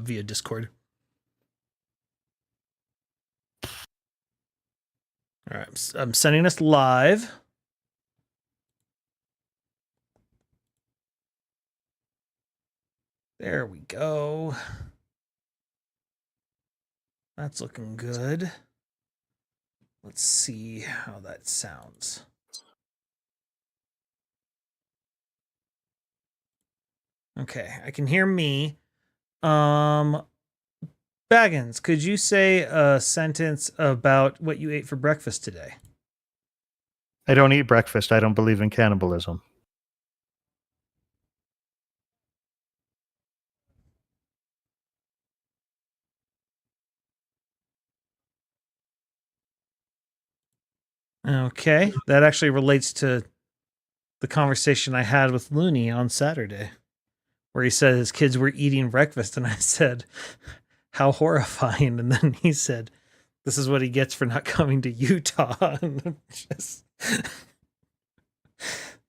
via Discord. All right, I'm sending us live. There we go. That's looking good. Let's see how that sounds. Okay, I can hear me. Baggins, could you say a sentence about what you ate for breakfast today? I don't eat breakfast. I don't believe in cannibalism. Okay, that actually relates to the conversation I had with Looney on Saturday, where he said his kids were eating breakfast, and I said, how horrifying. And then he said, this is what he gets for not coming to Utah. And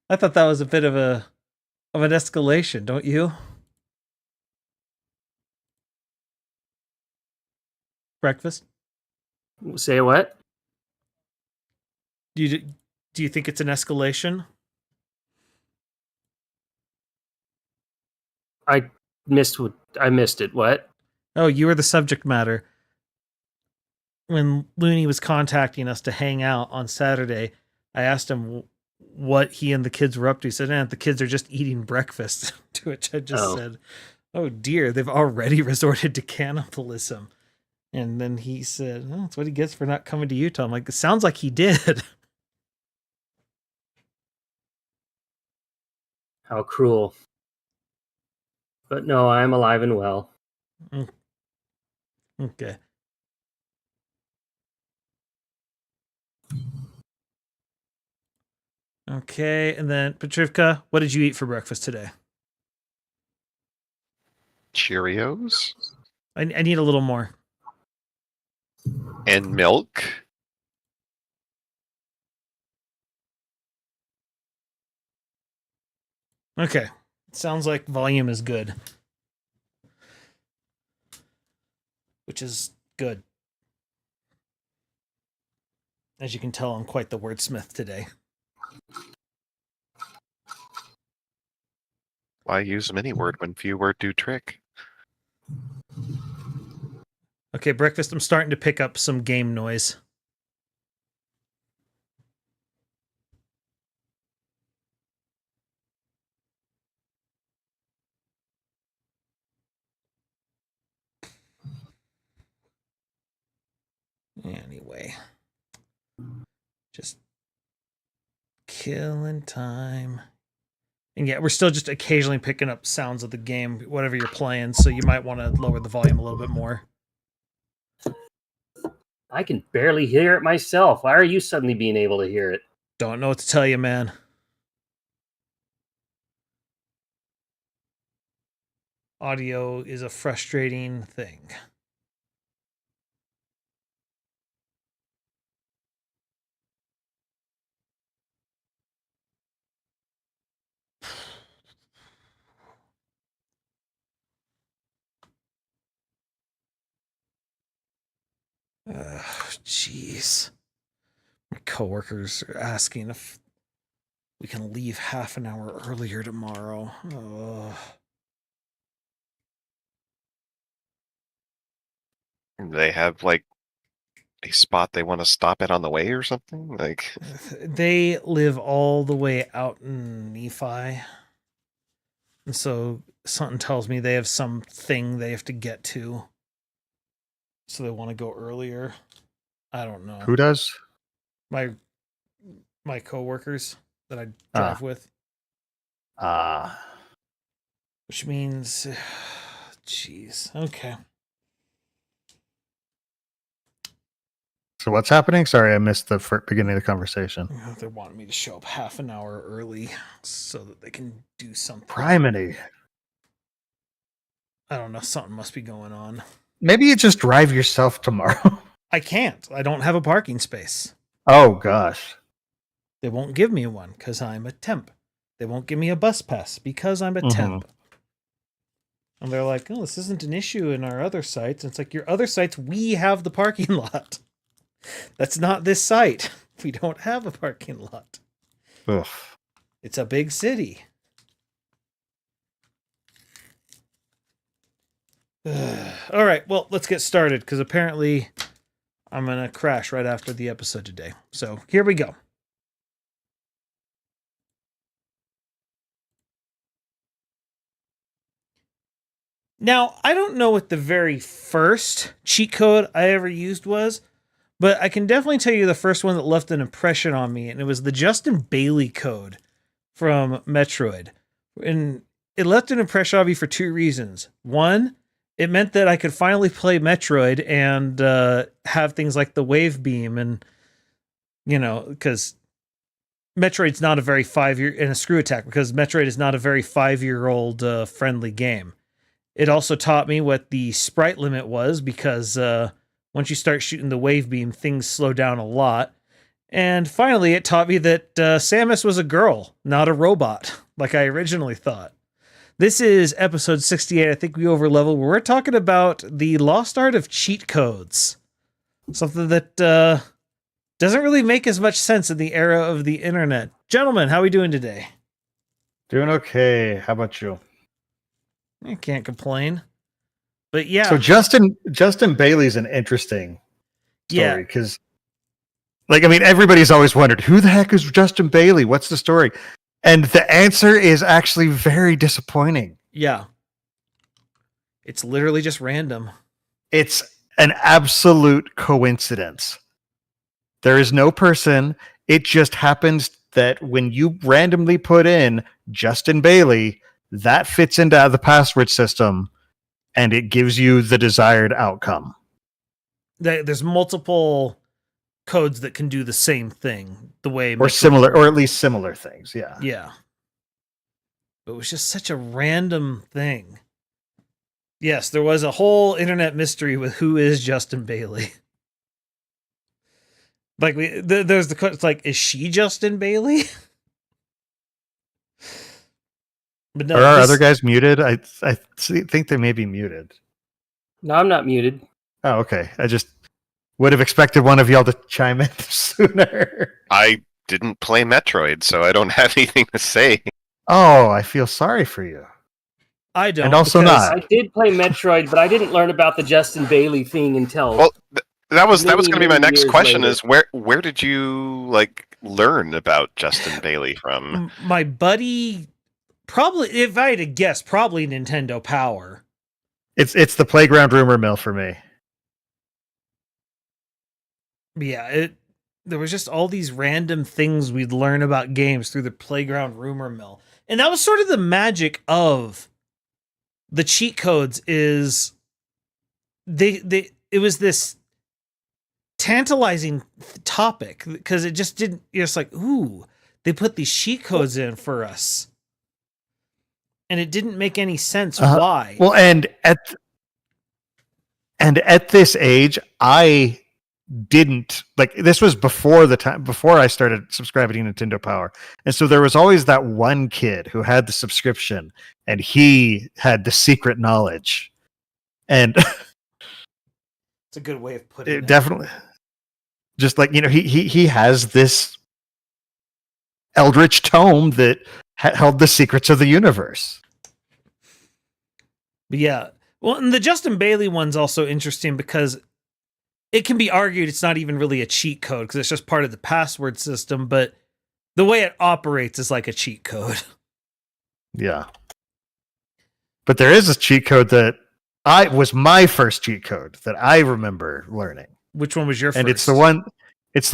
I thought that was a bit of an escalation, don't you? Breakfast? Say what? Do you think it's an escalation? I missed it. What? Oh, you were the subject matter. When Looney was contacting us to hang out on Saturday, I asked him what he and the kids were up to. He said, the kids are just eating breakfast. To which I just said, oh dear, they've already resorted to cannibalism. And then he said, oh, that's what he gets for not coming to Utah. I'm like, it sounds like he did. How cruel. But no, I'm alive and well. Okay. Okay, and then Petrivka, what did you eat for breakfast today? Cheerios? I need a little more. And milk? Okay. Sounds like volume is good. Which is good. As you can tell, I'm quite the wordsmith today. Why use many word when few word do trick? Okay, breakfast, I'm starting to pick up some game noise. Anyway. Just killing time. And yeah, we're still just occasionally picking up sounds of the game, whatever you're playing, so you might want to lower the volume a little bit more. I can barely hear it myself. Why are you suddenly being able to hear it? Don't know what to tell you, man. Audio is a frustrating thing. Jeez. My coworkers are asking if we can leave half an hour earlier tomorrow. They have like a spot they want to stop at on the way or something? Like They live all the way out in Nephi. And so something tells me they have something they have to get to. So they want to go earlier. I don't know. Who does? My coworkers that I drive with. Which means, jeez. Okay. So what's happening? Sorry, I missed the beginning of the conversation. They're wanting me to show up half an hour early so that they can do something. Priminy. I don't know. Something must be going on. Maybe you just drive yourself tomorrow. I can't. I don't have a parking space. Oh, gosh. They won't give me one because I'm a temp. They won't give me a bus pass because I'm a temp. And they're like, oh, this isn't an issue in our other sites. And it's like, your other sites, we have the parking lot. That's not this site. We don't have a parking lot. Ugh. It's a big city. All right, well, let's get started because apparently I'm going to crash right after the episode today. So here we go. Now, I don't know what the very first cheat code I ever used was, but I can definitely tell you the first one that left an impression on me, and it was the Justin Bailey code from Metroid. And it left an impression on me for two reasons. One, it meant that I could finally play Metroid and have things like the wave beam, and because Metroid's not a very 5-year and a screw attack, because Metroid is not a very 5-year-old friendly game. It also taught me what the sprite limit was, because once you start shooting the wave beam, things slow down a lot. And finally, it taught me that Samus was a girl, not a robot, like I originally thought. This is episode 68, I Think We Overleveled, where we're talking about the lost art of cheat codes. Something that doesn't really make as much sense in the era of the internet. Gentlemen, how are we doing today? Doing okay. How about you? I can't complain. But yeah. So Justin Bailey's an interesting story because, everybody's always wondered, who the heck is Justin Bailey? What's the story? And the answer is actually very disappointing. Yeah. It's literally just random. It's an absolute coincidence. There is no person. It just happens that when you randomly put in Justin Bailey, that fits into the password system and it gives you the desired outcome. There's multiple codes that can do the same thing, the way or similar, or at least similar things. Yeah. Yeah. But it was just such a random thing. Yes, there was a whole internet mystery with who is Justin Bailey. There's the it's like, is she Justin Bailey? But no, Are our other guys muted? I think they may be muted. No, I'm not muted. Oh, okay. I just would have expected one of y'all to chime in sooner. I didn't play Metroid, so I don't have anything to say. Oh, I feel sorry for you. I don't. And also not. I did play Metroid, but I didn't learn about the Justin Bailey thing until. Well, that was going to be my next question: later. is where did you learn about Justin Bailey from? My buddy, probably, if I had to guess, probably Nintendo Power. It's the playground rumor mill for me. Yeah, there was just all these random things we'd learn about games through the playground rumor mill. And that was sort of the magic of the cheat codes, is it was this tantalizing topic, because it just didn't, you're just like, ooh, they put these cheat codes in for us. And it didn't make any sense why. Well, and at this age, I didn't this was before I started subscribing to Nintendo Power. And so there was always that one kid who had the subscription and he had the secret knowledge. And it's a good way of putting it. Definitely. Just he has this eldritch tome that held the secrets of the universe. But yeah. Well, and the Justin Bailey one's also interesting because it can be argued it's not even really a cheat code because it's just part of the password system, but the way it operates is like a cheat code. Yeah. But there is a cheat code that was my first cheat code that I remember learning. Which one was your first? And it's the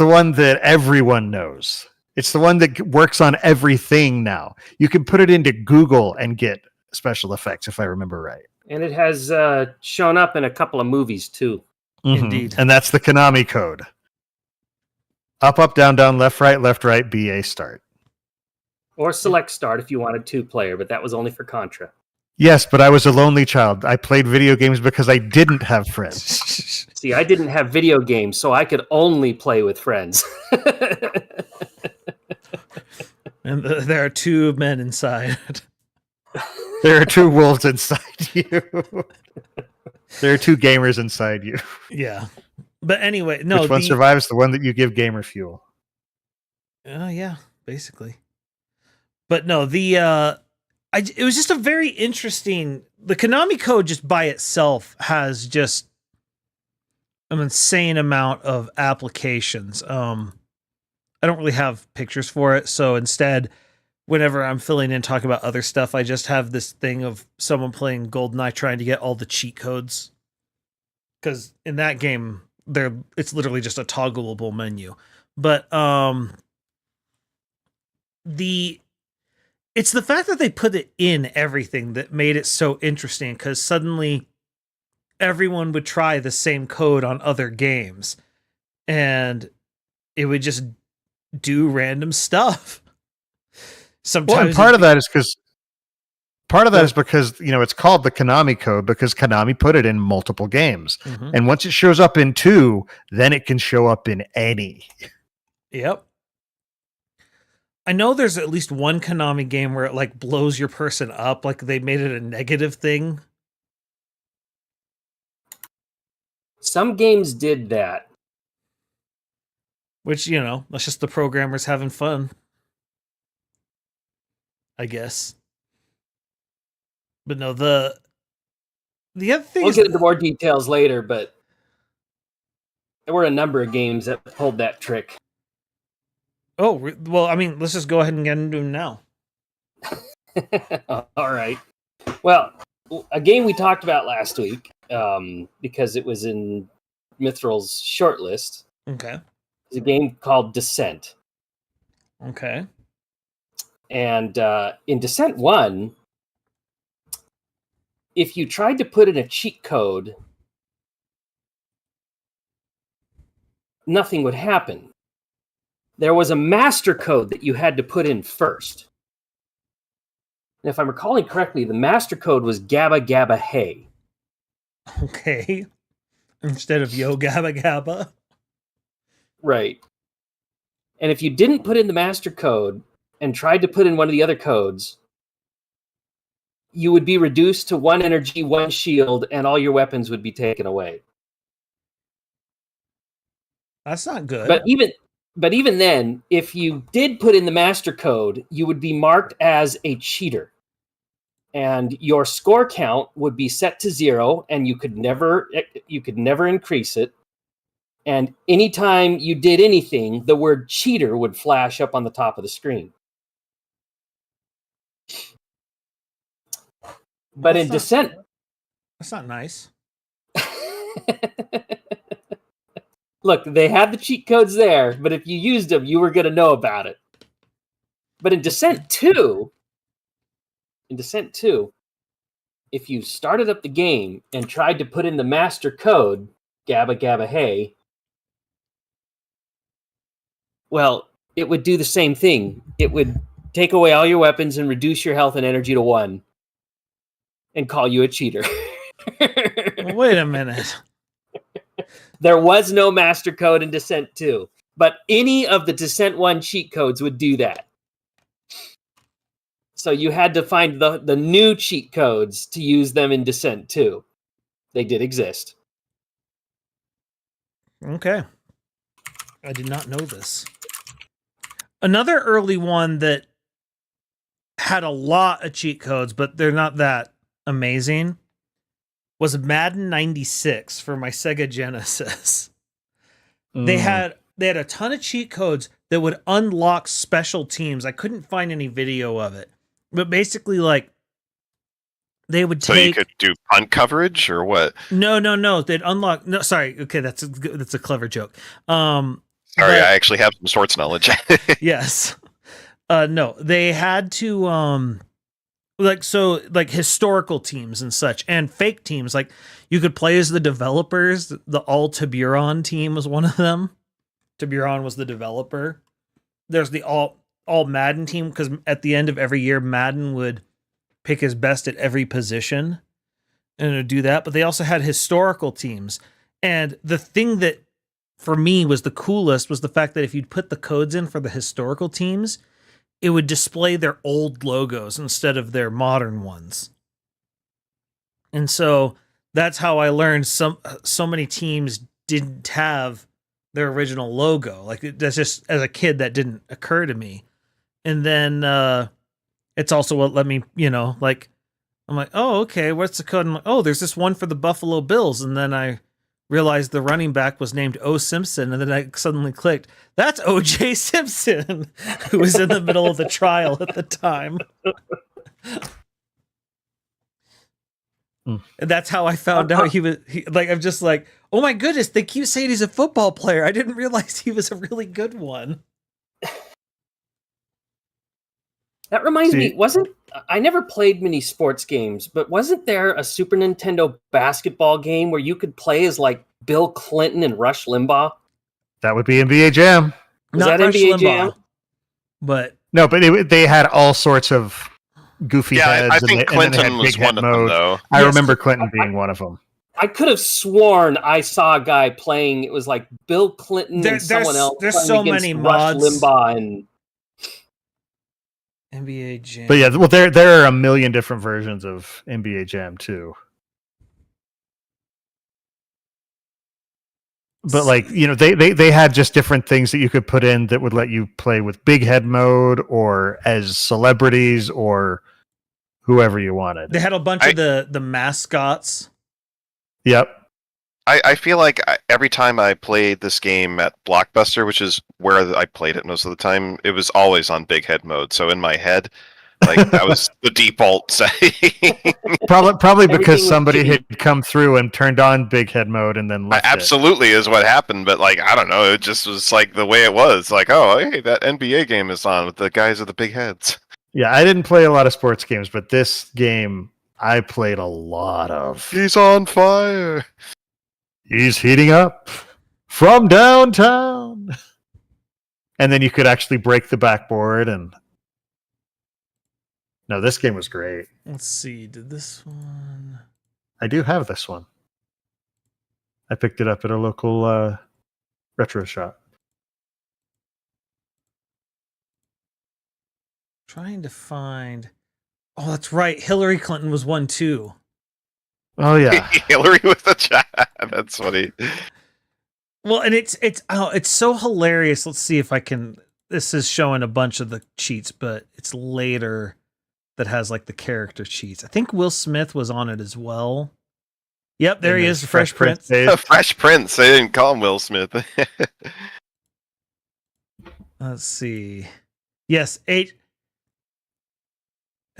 one that everyone knows. It's the one that works on everything now. You can put it into Google and get special effects, if I remember right. And it has shown up in a couple of movies, too. Mm-hmm. Indeed. And that's the Konami Code. Up, up, down, down, left, right, BA start. Or select start if you wanted 2-player, but that was only for Contra. Yes, but I was a lonely child. I played video games because I didn't have friends. See, I didn't have video games, so I could only play with friends. And there are two men inside. There are two wolves inside you. There are two gamers inside you. Yeah. But anyway, no, Which one survives? The one that you give gamer fuel. Yeah, basically. But no, it was just a very interesting. The Konami Code just by itself has just an insane amount of applications. I don't really have pictures for it, so instead, whenever I'm filling in talking about other stuff, I just have this thing of someone playing GoldenEye trying to get all the cheat codes. Because in that game, it's literally just a toggleable menu. But it's the fact that they put it in everything that made it so interesting, because suddenly everyone would try the same code on other games and it would just do random stuff. Sometimes Well, and part of that is because it's called the Konami Code because Konami put it in multiple games. Mhm. And once it shows up in 2, then it can show up in any. Yep. I know there's at least one Konami game where it like blows your person up, like they made it a negative thing. Some games did that. Which, that's just the programmers having fun, I guess. But no, the other thing We'll is get into more details later, but there were a number of games that pulled that trick. Oh, well, I mean, let's just go ahead and get into them now. All right. Well, a game we talked about last week, because it was in Mithril's shortlist, Okay. is a game called Descent. Okay. And in Descent 1, if you tried to put in a cheat code, nothing would happen. There was a master code that you had to put in first. And if I'm recalling correctly, the master code was Gabba Gabba Hey. Okay. Instead of Yo Gabba Gabba. Right. And if you didn't put in the master code and tried to put in one of the other codes, you would be reduced to 1 energy, 1 shield, and all your weapons would be taken away. That's not good. But even then, if you did put in the master code, you would be marked as a cheater. And your score count would be set to 0, and you could never increase it. And anytime you did anything, the word cheater would flash up on the top of the screen. But in Descent... That's not nice. Look, they had the cheat codes there, but if you used them, you were going to know about it. But in Descent 2, if you started up the game and tried to put in the master code, Gabba Gabba Hey, well, it would do the same thing. It would take away all your weapons and reduce your health and energy to 1 and call you a cheater. Well, wait a minute. There was no master code in Descent 2, but any of the Descent 1 cheat codes would do that. So you had to find the new cheat codes to use them in Descent 2. They did exist. Okay. I did not know this. Another early one that had a lot of cheat codes, but they're not that amazing, was Madden 96 for my Sega Genesis. They had a ton of cheat codes that would unlock special teams. I couldn't find any video of it. But basically, like, they would take... So you could do punt coverage or what? No. They'd unlock... No, sorry. Okay, that's a clever joke. Sorry, I actually have some sports knowledge. Yes. No, they had to... like historical teams and such, and fake teams. Like, you could play as the developers. The All Tiburon team was one of them. Tiburon was the developer. There's the All Madden team, because at the end of every year, Madden would pick his best at every position, and it would do that. But they also had historical teams. And the thing that, for me, was the coolest was the fact that if you'd put the codes in for the historical teams, it would display their old logos instead of their modern ones. And so that's how I learned so many teams didn't have their original logo. Like that's just, as a kid, that didn't occur to me. And then it's also what let me, like, I'm like, oh, okay, what's the code? I'm like, oh, there's this one for the Buffalo Bills. And then I realized the running back was named O. Simpson. And then I suddenly clicked, that's O.J. Simpson, who was in the middle of the trial at the time. And that's how I found out I'm just like, oh my goodness, they keep saying he's a football player. I didn't realize he was a really good one. That reminds me, I never played many sports games, but wasn't there a Super Nintendo basketball game where you could play as like Bill Clinton and Rush Limbaugh? That would be NBA Jam. Was that NBA Jam? But no, but they had all sorts of goofy heads. I think Clinton was one of them, though. I remember Clinton being one of them. I could have sworn I saw a guy playing. It was like Bill Clinton and someone else. There's so many Rush mods. Limbaugh and NBA Jam. But yeah, well, there are a million different versions of NBA Jam too. But like, they had just different things that you could put in that would let you play with big head mode or as celebrities or whoever you wanted. They had a bunch of the mascots. Yep. I feel like every time I played this game at Blockbuster, which is where I played it most of the time, it was always on big head mode. So in my head, like that was the default setting. Probably because somebody had come through and turned on big head mode and then left Absolutely is what happened, but like I don't know, it just was like the way it was. Like, oh, hey, that NBA game is on with the guys with the big heads. Yeah, I didn't play a lot of sports games, but this game I played a lot of. He's on fire. He's heating up from downtown. And then you could actually break the backboard. And no, this game was great. Let's see. Did this one? I do have this one. I picked it up at a local retro shop. Trying to find. Oh, that's right. Hillary Clinton was one too. Oh yeah, Hillary with the chat. That's funny. Well, and it's so hilarious. Let's see if I can. This is showing a bunch of the cheats, but it's later that has like the character cheats. I think Will Smith was on it as well. Yep, there he is, the Fresh Prince. Fresh Prince. They didn't call him Will Smith. Let's see. Yes, it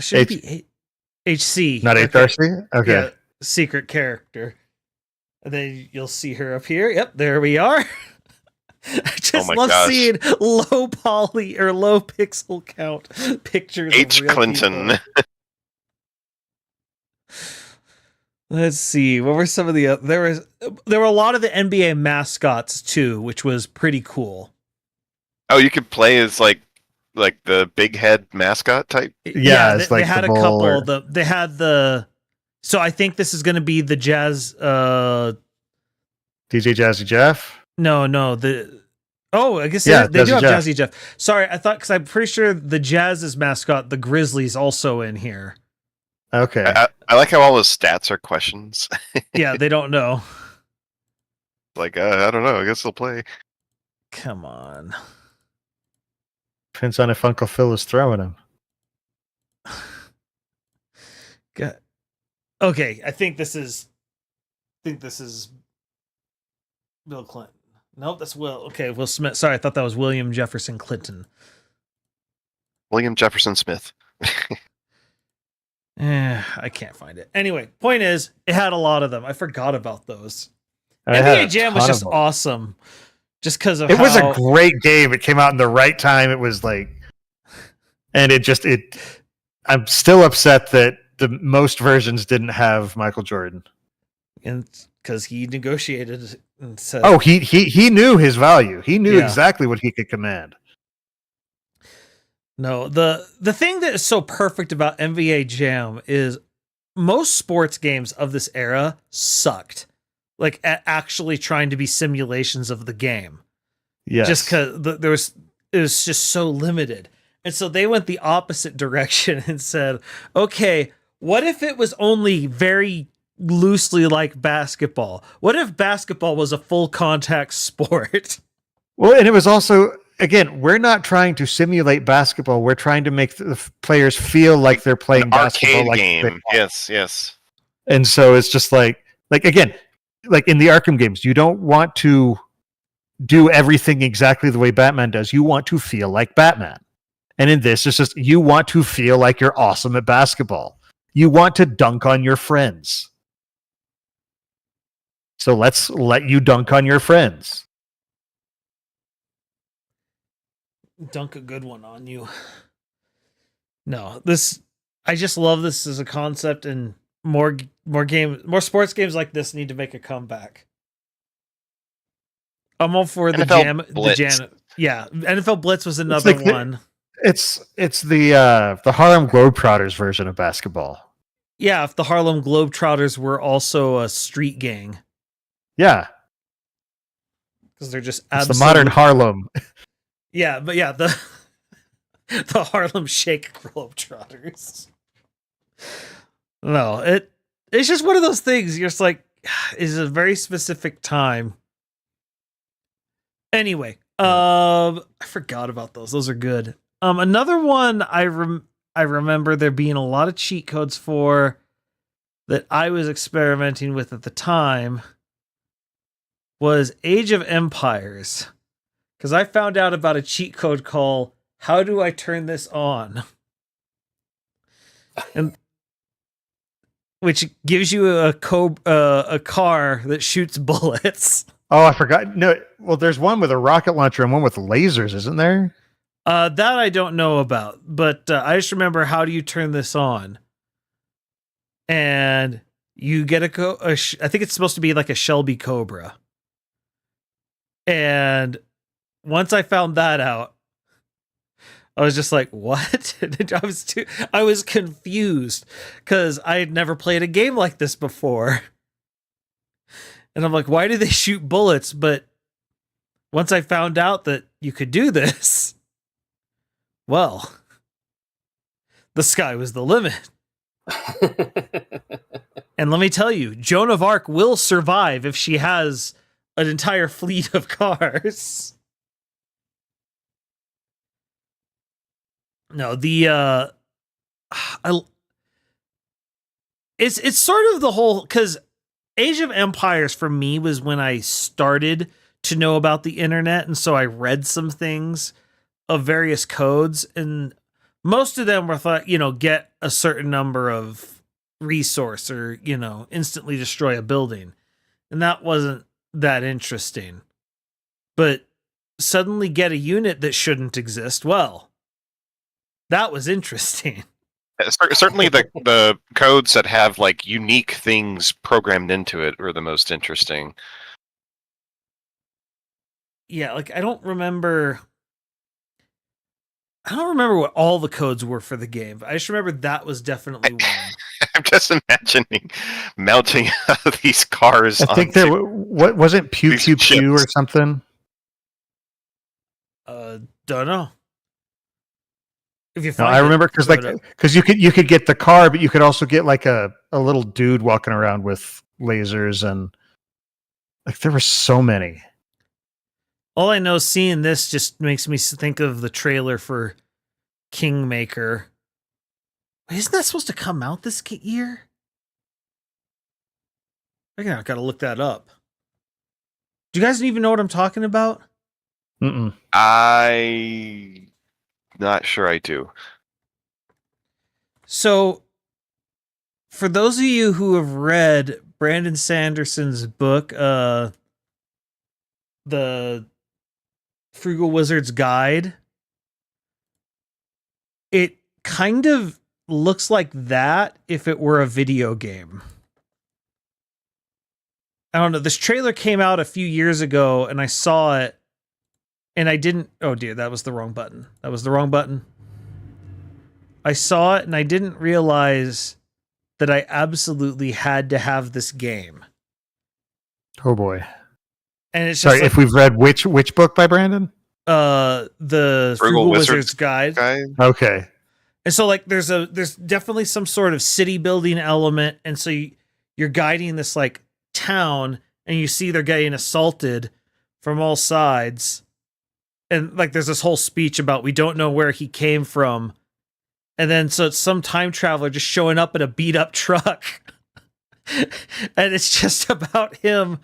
should be HC. Not HRC? Okay. Yeah, secret character. And then you'll see her up here. Yep, there we are. I just love seeing low poly or low pixel count pictures. H. Clinton. Let's see. What were some of the there were a lot of the NBA mascots too, which was pretty cool. Oh, you could play as like the big head mascot type. Yeah, they had a couple. They had the. So I think this is going to be the Jazz. DJ Jazzy Jeff. No. I guess they do have Jazzy Jeff. Sorry, I thought because I'm pretty sure the Jazz's mascot, the Grizzlies, also in here. Okay. I like how all his stats are questions. Yeah, they don't know. Like I don't know. I guess they'll play. Come on. Depends on if Uncle Phil is throwing him. Okay, I think this is Bill Clinton. Nope, that's Will. Okay, Will Smith. Sorry, I thought that was William Jefferson Clinton. William Jefferson Smith. I can't find it. Anyway, point is, it had a lot of them. I forgot about those. NBA Jam was just awesome. Just because of it was a great game. It came out in the right time. It was like, and I'm still upset that the most versions didn't have Michael Jordan, and because he negotiated and said, "Oh, he knew his value. He knew exactly what he could command." No, the thing that is so perfect about NBA Jam is most sports games of this era sucked. Like at actually trying to be simulations of the game. Yeah. Just because it was just so limited. And so they went the opposite direction and said, okay, what if it was only very loosely like basketball? What if basketball was a full contact sport? Well, and it was also, again, we're not trying to simulate basketball. We're trying to make the players feel like they're playing An basketball. arcade Like game. Yes. And so it's just like again, like in the Arkham games, you don't want to do everything exactly the way Batman does. You want to feel like Batman. And in this, it's just you want to feel like you're awesome at basketball. You want to dunk on your friends. So let's let you dunk on your friends. Dunk a good one on you. No, I just love this as a concept, and more sports games like this need to make a comeback. I'm all for NFL Blitz. Yeah, NFL Blitz was another one. It's the Harlem Globetrotters version of basketball. Yeah, if the Harlem Globetrotters were also a street gang. Yeah. Because they're just It's the modern Harlem. Yeah, but yeah, the Harlem Shake Globetrotters. No, it's just one of those things. You're just like, it's a very specific time. Anyway, I forgot about those. Those are good. Another one I remember there being a lot of cheat codes for that I was experimenting with at the time was Age of Empires. Because I found out about a cheat code called "How do I turn this on?" and which gives you a car that shoots bullets. Oh, I forgot. No, well, there's one with a rocket launcher and one with lasers, isn't there? That I don't know about, but I just remember, how do you turn this on? And you get I think it's supposed to be like a Shelby Cobra. And once I found that out, I was just like, what? I was confused because I had never played a game like this before. And I'm like, why do they shoot bullets? But once I found out that you could do this, well, the sky was the limit. And let me tell you, Joan of Arc will survive if she has an entire fleet of cars. No, it's sort of the whole, because Age of Empires for me was when I started to know about the internet, and so I read some things of various codes, and most of them were thought, get a certain number of resource or, instantly destroy a building. And that wasn't that interesting. But suddenly get a unit that shouldn't exist. Well, that was interesting. Certainly the codes that have like unique things programmed into it were the most interesting. Yeah, like I don't remember what all the codes were for the game. I just remember that was definitely one. I'm just imagining mounting these cars. I think there what was it, pew pew pew or something? Don't know. If you No, I remember because you could get the car, but you could also get like a little dude walking around with lasers, and like there were so many. All I know, seeing this just makes me think of the trailer for Kingmaker. Wait, isn't that supposed to come out this year? I gotta look that up. Do you guys even know what I'm talking about? Mm-mm. I not sure I do. So, for those of you who have read Brandon Sanderson's book, The Frugal Wizard's Guide, it kind of looks like that if it were a video game. I don't know. This trailer came out a few years ago, and I saw it, and I didn't... Oh, dear, that was the wrong button. That was the wrong button. I saw it, and I didn't realize that I absolutely had to have this game. Oh, boy. And it's just sorry, if we've read which book by Brandon? the Frugal Wizard's Guide. Okay. And so like there's definitely some sort of city building element, and so you're guiding this like town, and you see they're getting assaulted from all sides. And like there's this whole speech about we don't know where he came from. And then so it's some time traveler just showing up in a beat up truck. And it's just about him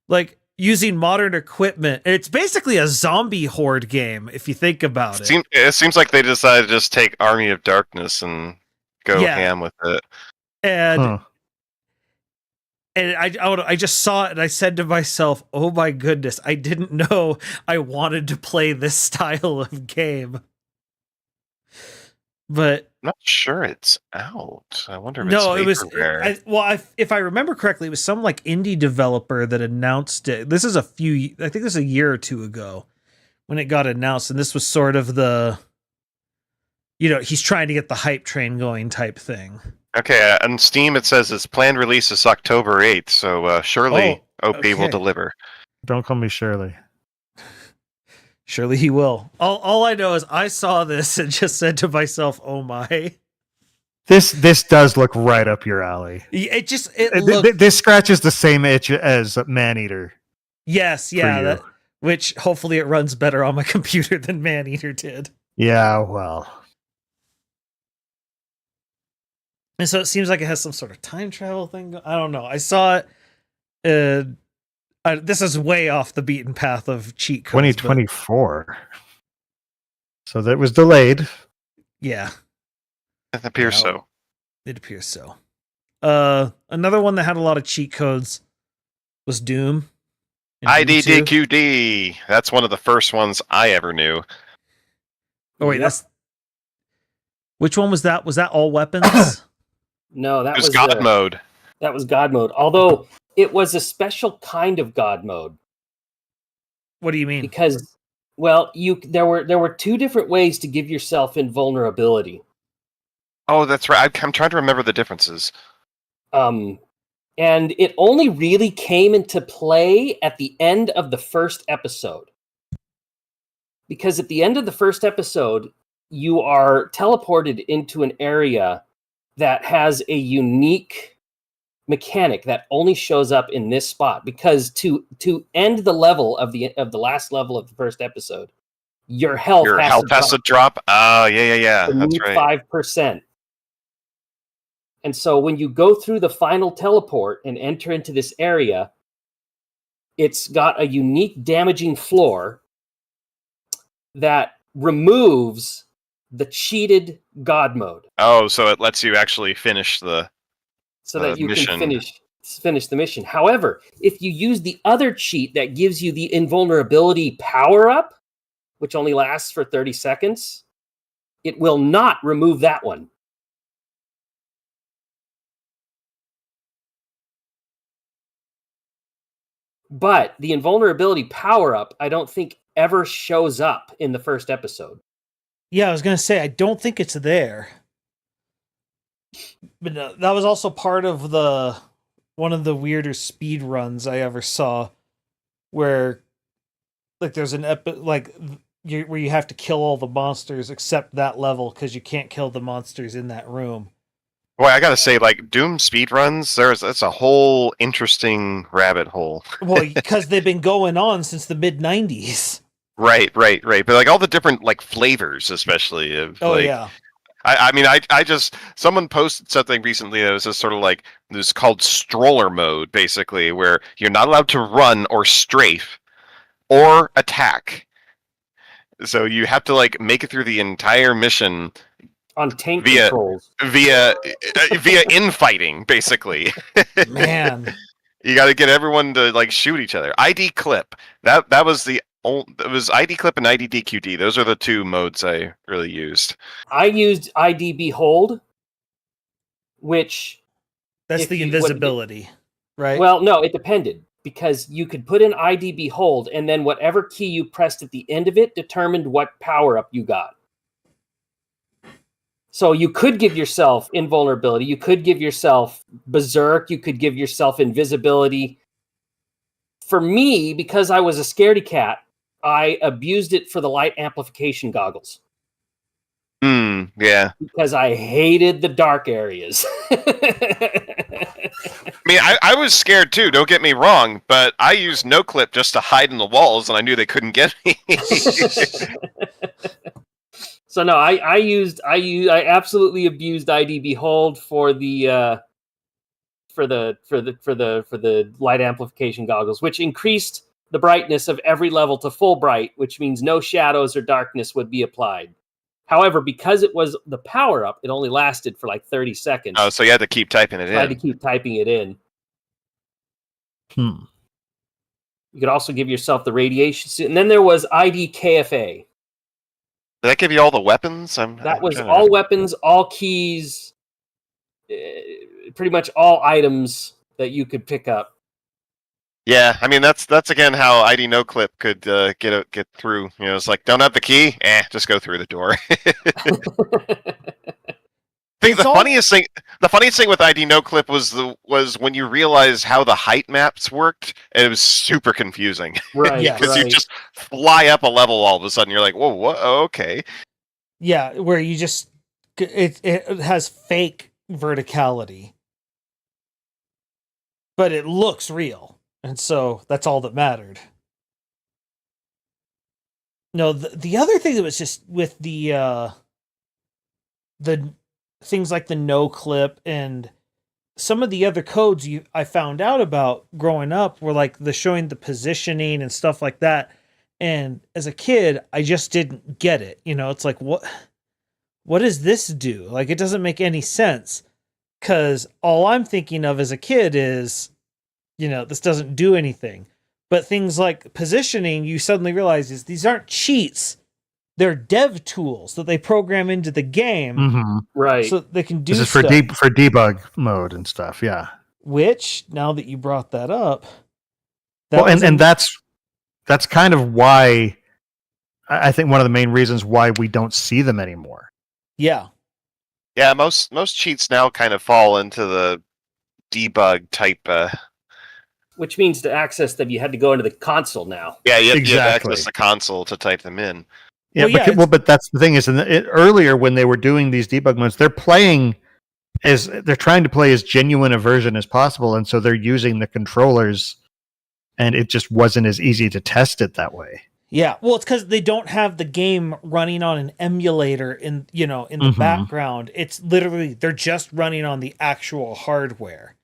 like using modern equipment. And it's basically a zombie horde game if you think about it. It seems like they decided to just take Army of Darkness and go ham with it. And I just saw it and I said to myself, oh my goodness, I didn't know I wanted to play this style of game. But I'm not sure it's out. I wonder if no, it's vaporware. If I remember correctly, it was some like indie developer that announced it. This is I think this is a year or two ago when it got announced, and this was sort of the, he's trying to get the hype train going type thing. Okay, on Steam it says its planned release is October 8th, so surely OP will deliver. Don't call me Shirley. Surely he will. All I know is I saw this and just said to myself, "Oh my!" This does look right up your alley. This scratches the same itch as Maneater. Yes, yeah. Which hopefully it runs better on my computer than Maneater did. Yeah, well. And so it seems like it has some sort of time travel thing. I don't know. I saw it. This is way off the beaten path of cheat codes. 2024. So that was delayed. Yeah. It appears so. It appears so. Another one that had a lot of cheat codes was Doom. IDDQD. That's one of the first ones I ever knew. Oh wait, which one was that? Was that all weapons? No, that was God mode. That was God mode. Although it was a special kind of God mode. What do you mean? Because, well, there were two different ways to give yourself invulnerability. Oh, that's right. I'm trying to remember the differences. And it only really came into play at the end of the first episode. Because at the end of the first episode, you are teleported into an area that has a unique mechanic that only shows up in this spot. Because to end the level of the last level of the first episode, your health has to drop. Oh, yeah. That's right. 5%. And so when you go through the final teleport and enter into this area, it's got a unique damaging floor that removes the cheated God mode. Oh, so it lets you actually finish the mission. Can finish the mission. However, if you use the other cheat that gives you the invulnerability power-up, which only lasts for 30 seconds, it will not remove that one. But the invulnerability power-up, I don't think ever shows up in the first episode. Yeah, I was going to say, I don't think it's there. But that was also part of one of the weirder speed runs I ever saw, where like there's an where you have to kill all the monsters except that level because you can't kill the monsters in that room. Boy, I gotta say, like Doom speedruns, that's a whole interesting rabbit hole. Well, because they've been going on since the mid-90s. Right. But like all the different like flavors, especially. Yeah. I mean, someone posted something recently that was just sort of like, this called stroller mode, basically, where you're not allowed to run or strafe or attack. So you have to like make it through the entire mission on tank controls via infighting, basically. Man, you got to get everyone to like shoot each other. ID clip. That was it was ID clip and IDDQD. Those are the two modes I really used. I used ID behold, which that's the invisibility, right? Well, no, it depended, because you could put in ID behold, and then whatever key you pressed at the end of it determined what power up you got. So you could give yourself invulnerability, you could give yourself berserk, you could give yourself invisibility. For me, because I was a scaredy cat, I abused it for the light amplification goggles Yeah. because I hated the dark areas. I mean, I was scared too, don't get me wrong, but I used no clip just to hide in the walls and I knew they couldn't get me. So no, I absolutely abused ID Behold for the light amplification goggles, which increased the brightness of every level to full bright, which means no shadows or darkness would be applied. However, because it was the power up, it only lasted for like 30 seconds. Oh, so you had to keep typing it I had to in. keep typing it in. Hmm. You could also give yourself the radiation suit. And then there was ID KFA. Did that give you all the weapons? That was all weapons, all keys, pretty much all items that you could pick up. Yeah, I mean that's again how ID No Clip could get through. You know, it's like don't have the key, just go through the door. The funniest thing with ID No Clip was when you realized how the height maps worked, and it was super confusing. Right, Because right. you just fly up a level all of a sudden. You're like, whoa, what? Oh, okay. Yeah, where you just it has fake verticality, but it looks real, and so that's all that mattered. No, the other thing that was just with the things like the no clip and some of the other codes I found out about growing up were like the showing the positioning and stuff like that. And as a kid, I just didn't get it. You know, it's like what does this do? Like it doesn't make any sense. Cause all I'm thinking of as a kid is, you know, this doesn't do anything. But things like positioning, you suddenly realize is these aren't cheats. They're dev tools that they program into the game, Mm-hmm. Right. so they can do This is for stuff. for debug mode and stuff. Yeah. Which, now that you brought that up, And that's kind of why I think one of the main reasons why we don't see them anymore. yeah, Yeah, most cheats now kind of fall into the debug type. Which means to access them, you had to go into the console now. Yeah, you have to Exactly. access the console to type them in. Yeah, Well, yeah, but that's the thing is, earlier when they were doing these debug modes, they're trying to play as genuine a version as possible, and so they're using the controllers, and it just wasn't as easy to test it that way. yeah. Well, it's because they don't have the game running on an emulator in the background. It's literally they're just running on the actual hardware.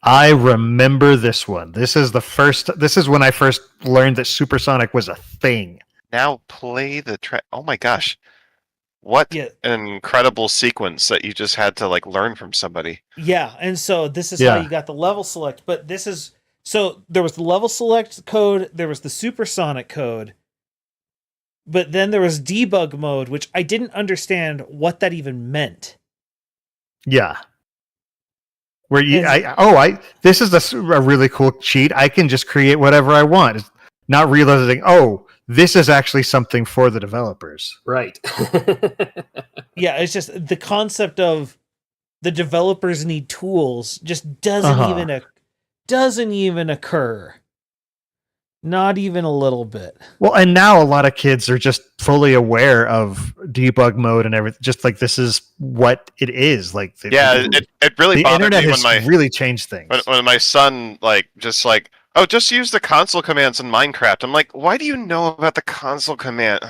I remember this one. This is when I first learned that supersonic was a thing. Now play the track. Oh my gosh. What Yeah. an incredible sequence that you just had to like learn from somebody. Yeah, and so this is how you got the level select. But there was the level select code, there was the supersonic code, but then there was debug mode, which I didn't understand what that even meant. Yeah. Where this is a really cool cheat. I can just create whatever I want. It's not realizing, this is actually something for the developers. Right. Yeah, it's just the concept of the developers need tools just doesn't even occur. Not even a little bit. Well, and now a lot of kids are just fully aware of debug mode and everything. Just like this is what it is. Like, it really the bothered internet me has really changed things. when my son just use the console commands in Minecraft. I'm like, why do you know about the console command?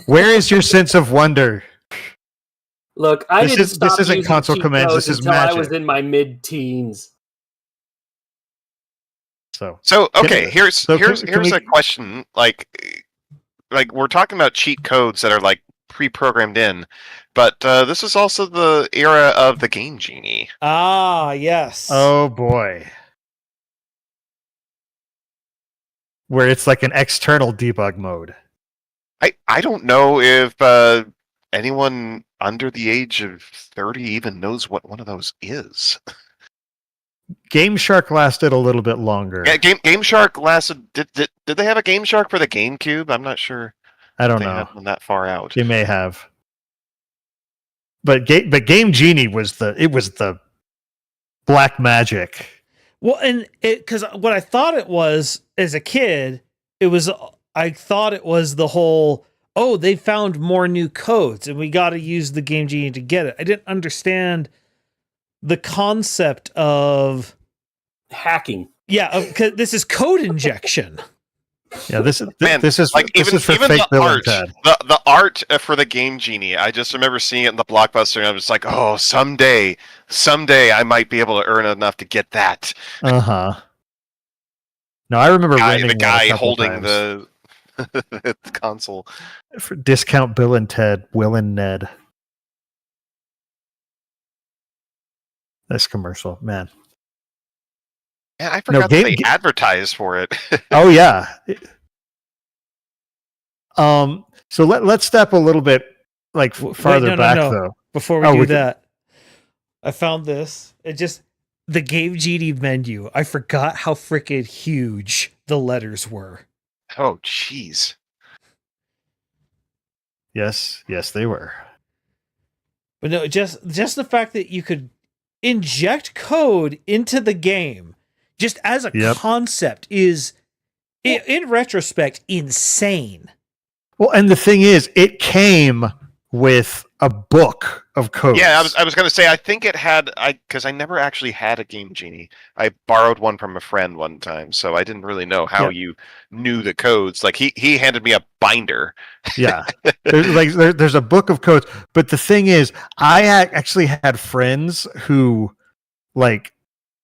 Where is your sense of wonder? Look, this isn't console commands. This is magic. I was in my mid-teens. So okay, here's a question. Like we're talking about cheat codes that are like pre-programmed in, but this is also the era of the Game Genie. Ah, yes. Oh boy. Where it's like an external debug mode. I don't know if anyone under the age of 30 even knows what one of those is. Game Shark lasted a little bit longer. Yeah, Game Shark lasted. Did they have a Game Shark for the GameCube? I'm not sure. I don't they know. had one that far out. You may have. But Game Genie was the black magic. Well, and because what I thought it was, as a kid, I thought it was the whole, oh, they found more new codes and we got to use the Game Genie to get it. I didn't understand the concept of hacking. Yeah, because this is code injection. Yeah, this is Man, this is like this even is for even fake the Bill and art, Ted. the art for the Game Genie. I just remember seeing it in the Blockbuster, and I was like, "Oh, someday I might be able to earn enough to get that." No, I remember The renting one a guy couple holding times. the console. For discount Bill and Ted, Will and Ned. This commercial, man. Man, I forgot that they Game- advertised for it. Oh yeah. So let's step a little bit like farther back though. Before we do that, I found this. It just the Game Genie menu. I forgot how freaking huge the letters were. Oh, jeez. Yes, they were. But no, just the fact that you could inject code into the game just as a concept is, in retrospect, insane. Well, and the thing is, it came with a book of codes. Yeah, I was going to say, I think it had, because I never actually had a Game Genie. I borrowed one from a friend one time, so I didn't really know how you knew the codes. Like, he handed me a binder. Yeah, there's a book of codes. But the thing is, I actually had friends who, like,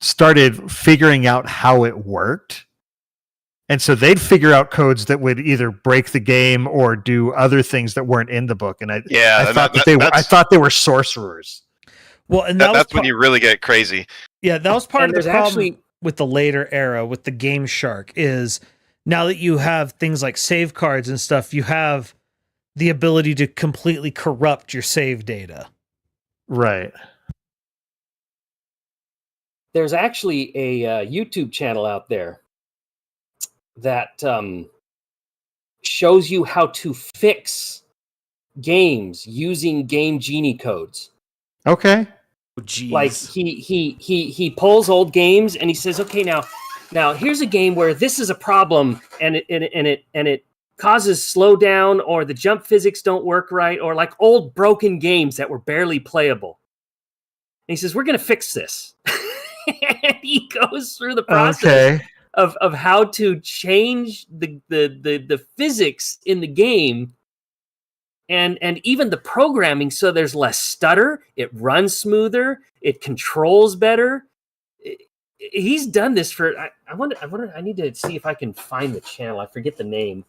started figuring out how it worked. And so they'd figure out codes that would either break the game or do other things that weren't in the book. And I thought they were sorcerers. Well, and that's when you really get crazy. Yeah, that was part of the problem with the later era with the Game Shark is now that you have things like save cards and stuff, you have the ability to completely corrupt your save data. Right. There's actually a YouTube channel out there that shows you how to fix games using Game Genie codes. Okay. Oh, geez. Like he pulls old games and he says, okay, now here's a game where this is a problem and it causes slowdown or the jump physics don't work right, or like old broken games that were barely playable. And he says, we're going to fix this. And he goes through the process of how to change the physics in the game and even the programming so there's less stutter, it runs smoother, it controls better. He's done this for I wonder I need to see if I can find the channel. I forget the name.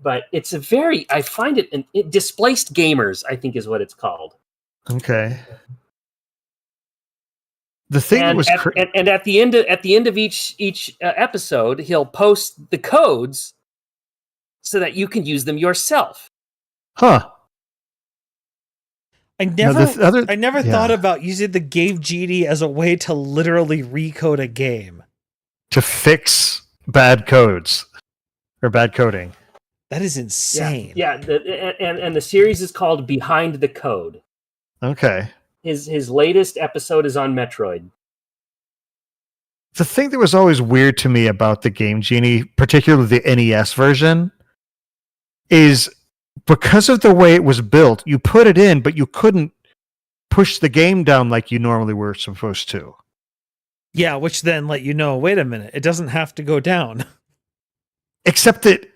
But it's I find it Displaced Gamers, I think is what it's called. Okay. The thing and was, and at the end of each episode, he'll post the codes so that you can use them yourself. Huh? I never thought about using the Game Genie as a way to literally recode a game to fix bad codes or bad coding. That is insane. Yeah. And the series is called Behind the Code. Okay. His latest episode is on Metroid. The thing that was always weird to me about the Game Genie, particularly the NES version, is because of the way it was built, you put it in, but you couldn't push the game down like you normally were supposed to. Yeah, which then let you know, wait a minute, it doesn't have to go down. Except that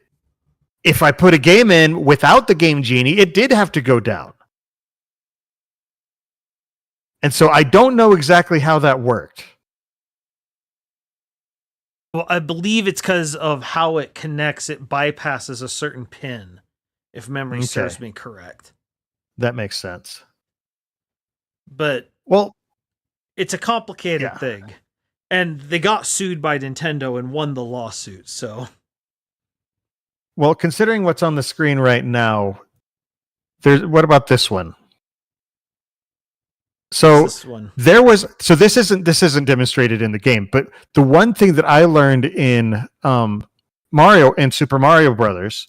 if I put a game in without the Game Genie, it did have to go down. And so I don't know exactly how that worked. Well, I believe it's because of how it connects. It bypasses a certain pin, if memory serves me correct. That makes sense. But it's a complicated thing. And they got sued by Nintendo and won the lawsuit, so... Well, considering what's on the screen right now, what about this one? So this isn't demonstrated in the game, but the one thing that I learned in Mario and Super Mario Brothers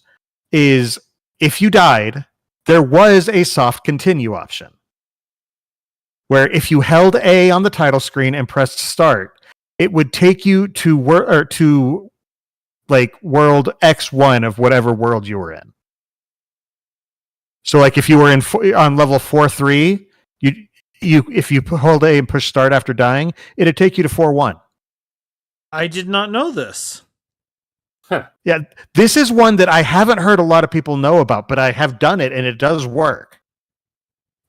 is if you died, there was a soft continue option. Where if you held A on the title screen and pressed start, it would take you to like world X1 of whatever world you were in. So like if you were on level 4-3, you if you hold A and push start after dying, it'd take you to 4-1. I did not know this. Huh. Yeah, this is one that I haven't heard a lot of people know about, but I have done it and it does work.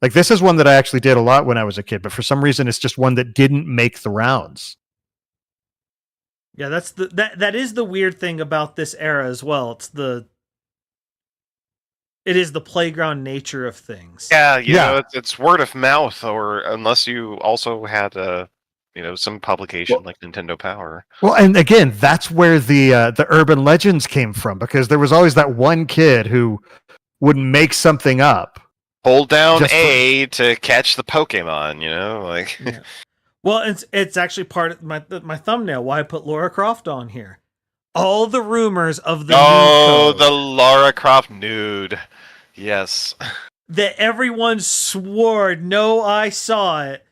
Like this is one that I actually did a lot when I was a kid, but for some reason it's just one that didn't make the rounds. Yeah, that is the weird thing about this era as well. It is the playground nature of things. Yeah, you know, it's word of mouth, or unless you also had some publication like Nintendo Power. Well, and again, that's where the urban legends came from, because there was always that one kid who would make something up. Hold down A to catch the Pokemon, like. Yeah. Well, it's actually part of my thumbnail. Why I put Lara Croft on here. All the rumors of the nude code. The Lara Croft nude. Yes. That everyone swore, no, I saw it,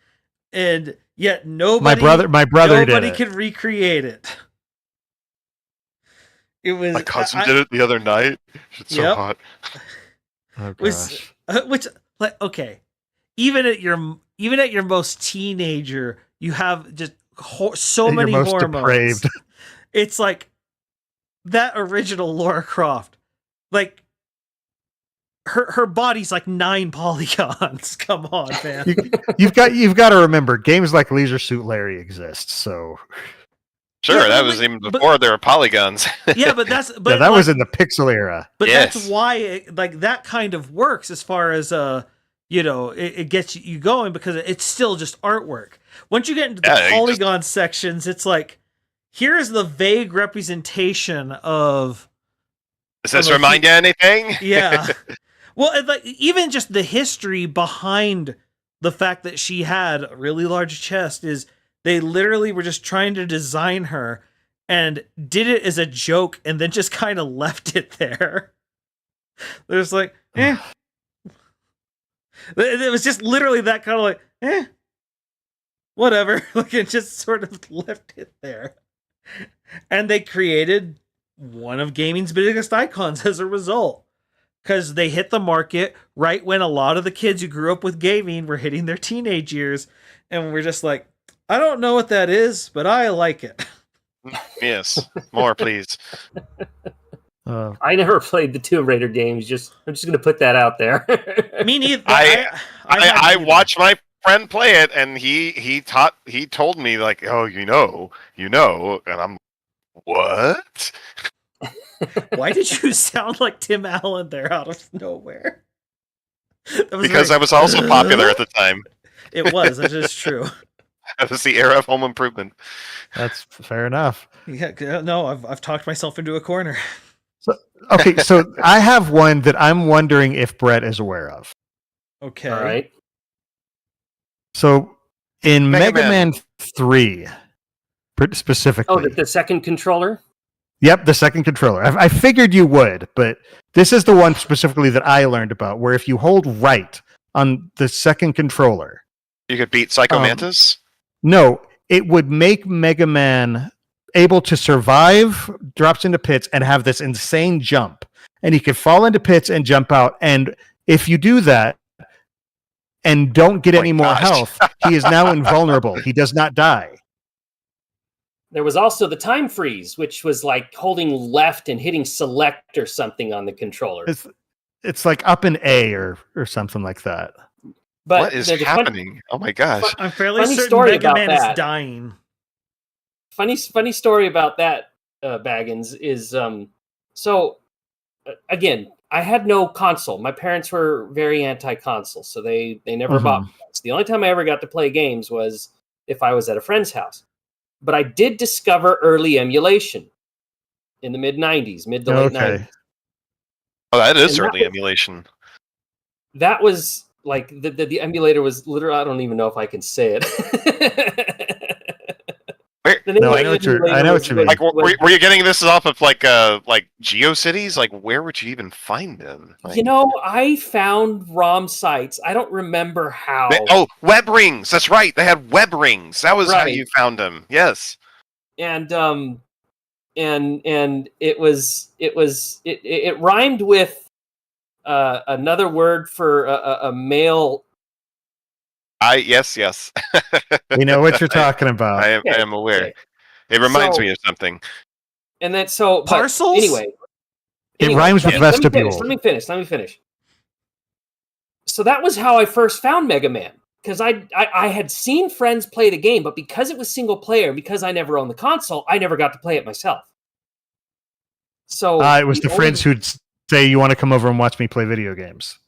and yet nobody. My brother nobody did it. could recreate it. It was my cousin did it the other night. It's so hot. Oh gosh. Which like okay, even at your most teenager, you have just so many most hormones. Depraved. It's like that original Lara Croft, like her body's like 9 polygons. Come on, man. You've got to remember, games like Leisure Suit Larry exist. So sure, Yeah, that was even before there were polygons. Yeah, but that was in the pixel era. But Yes. that's why that kind of works as far as it gets you going, because it's still just artwork. Once you get into the polygon sections, it's like, here's the vague representation of. Does this remind you of anything? Yeah. Well, like even just the history behind the fact that she had a really large chest is they literally were just trying to design her and did it as a joke and then just kind of left it there. There's like, It was just literally that kind of like, whatever. Like it just sort of left it there. And they created one of gaming's biggest icons as a result. Because they hit the market right when a lot of the kids who grew up with gaming were hitting their teenage years. And we're just like, I don't know what that is, but I like it. Yes. More, please. I never played the Tomb Raider games. I'm just going to put that out there. Me neither. I watched my friend play it, and he told me like, oh, you know, and I'm what? Why did you sound like Tim Allen there out of nowhere? Because I was also popular at the time. It was. That is true. That was the era of Home Improvement. That's fair enough. Yeah. No, I've talked myself into a corner. So I have one that I'm wondering if Brett is aware of. Okay. All right. So in Mega Mega Man 3, specifically. Oh, the second controller? Yep, the second controller. I figured you would, but this is the one specifically that I learned about, where if you hold right on the second controller... You could beat Psycho Mantis? No, it would make Mega Man able to survive drops into pits and have this insane jump. And he could fall into pits and jump out. And if you do that and don't get any more health, he is now invulnerable. He does not die. There was also the time freeze, which was like holding left and hitting select or something on the controller. It's like up in A or something like that. But what is happening? Oh my gosh. I'm fairly certain Mega Man is dying. Funny story about that, Baggins, is again, I had no console. My parents were very anti-console, so they never bought me. The only time I ever got to play games was if I was at a friend's house. But I did discover early emulation in the mid to late 90s. Oh, that is early emulation. That was like the emulator was literally, I don't even know if I can say it. No, I know what you mean. Like, were you getting this off of like GeoCities? Like, where would you even find them? Like, I found ROM sites. I don't remember how. Web rings. That's right. They had web rings. That was how Right. you found them. Yes. And it rhymed with another word for a male. Yes. We know what you're talking about. I am aware. Okay. It reminds me of something. And then Parcels? Anyway, It rhymes with vestibule. Let me finish. So that was how I first found Mega Man. Because I had seen friends play the game, but because it was single player, because I never owned the console, I never got to play it myself. So it was the friends who'd say, "You want to come over and watch me play video games?"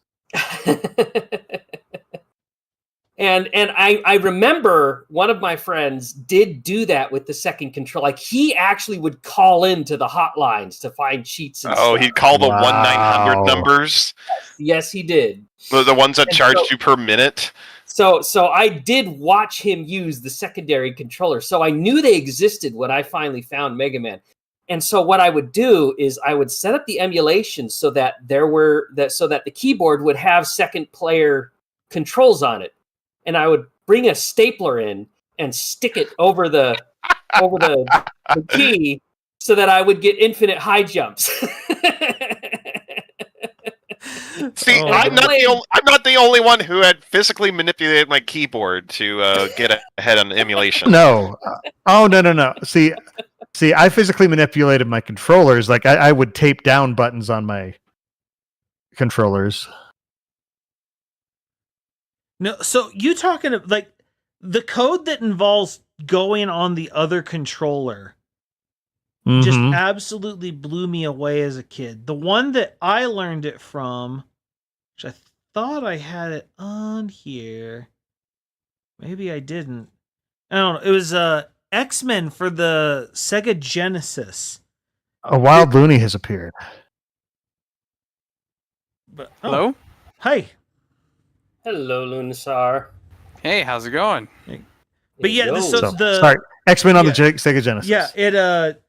And I remember one of my friends did do that with the second control. Like, he actually would call into the hotlines to find cheats. And stuff. He'd call the 1-900 numbers. Yes, he did. The ones that charged you per minute. So I did watch him use the secondary controller. So I knew they existed when I finally found Mega Man. And so what I would do is I would set up the emulation so that the keyboard would have second player controls on it. And I would bring a stapler in and stick it over the key so that I would get infinite high jumps. See, I'm not the only one who had physically manipulated my keyboard to get ahead on the emulation. No. No. See, I physically manipulated my controllers. Like, I would tape down buttons on my controllers. No, so you talking like the code that involves going on the other controller just absolutely blew me away as a kid. The one that I learned it from, which I thought I had it on here, maybe I didn't. I don't know. It was X-Men for the Sega Genesis. A wild loony has appeared. But, Hello? Hi. Hello, Lunarsar. Hey, how's it going? But yeah, sorry, X-Men on the Sega Genesis. Yeah, it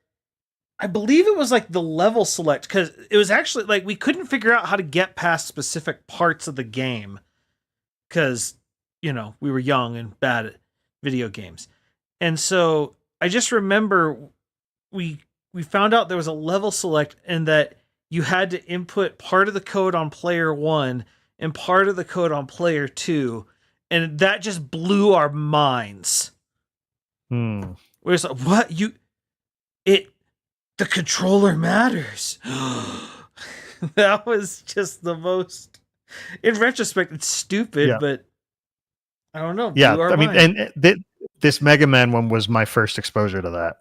I believe it was like the level select, because it was actually like we couldn't figure out how to get past specific parts of the game because we were young and bad at video games. And so I just remember we found out there was a level select and that you had to input part of the code on player 1 and part of the code on player 2, and that just blew our minds. We're just like, what? The controller matters. That was just the most, in retrospect, it's stupid, but I don't know. Yeah, I mean, and this Mega Man one was my first exposure to that.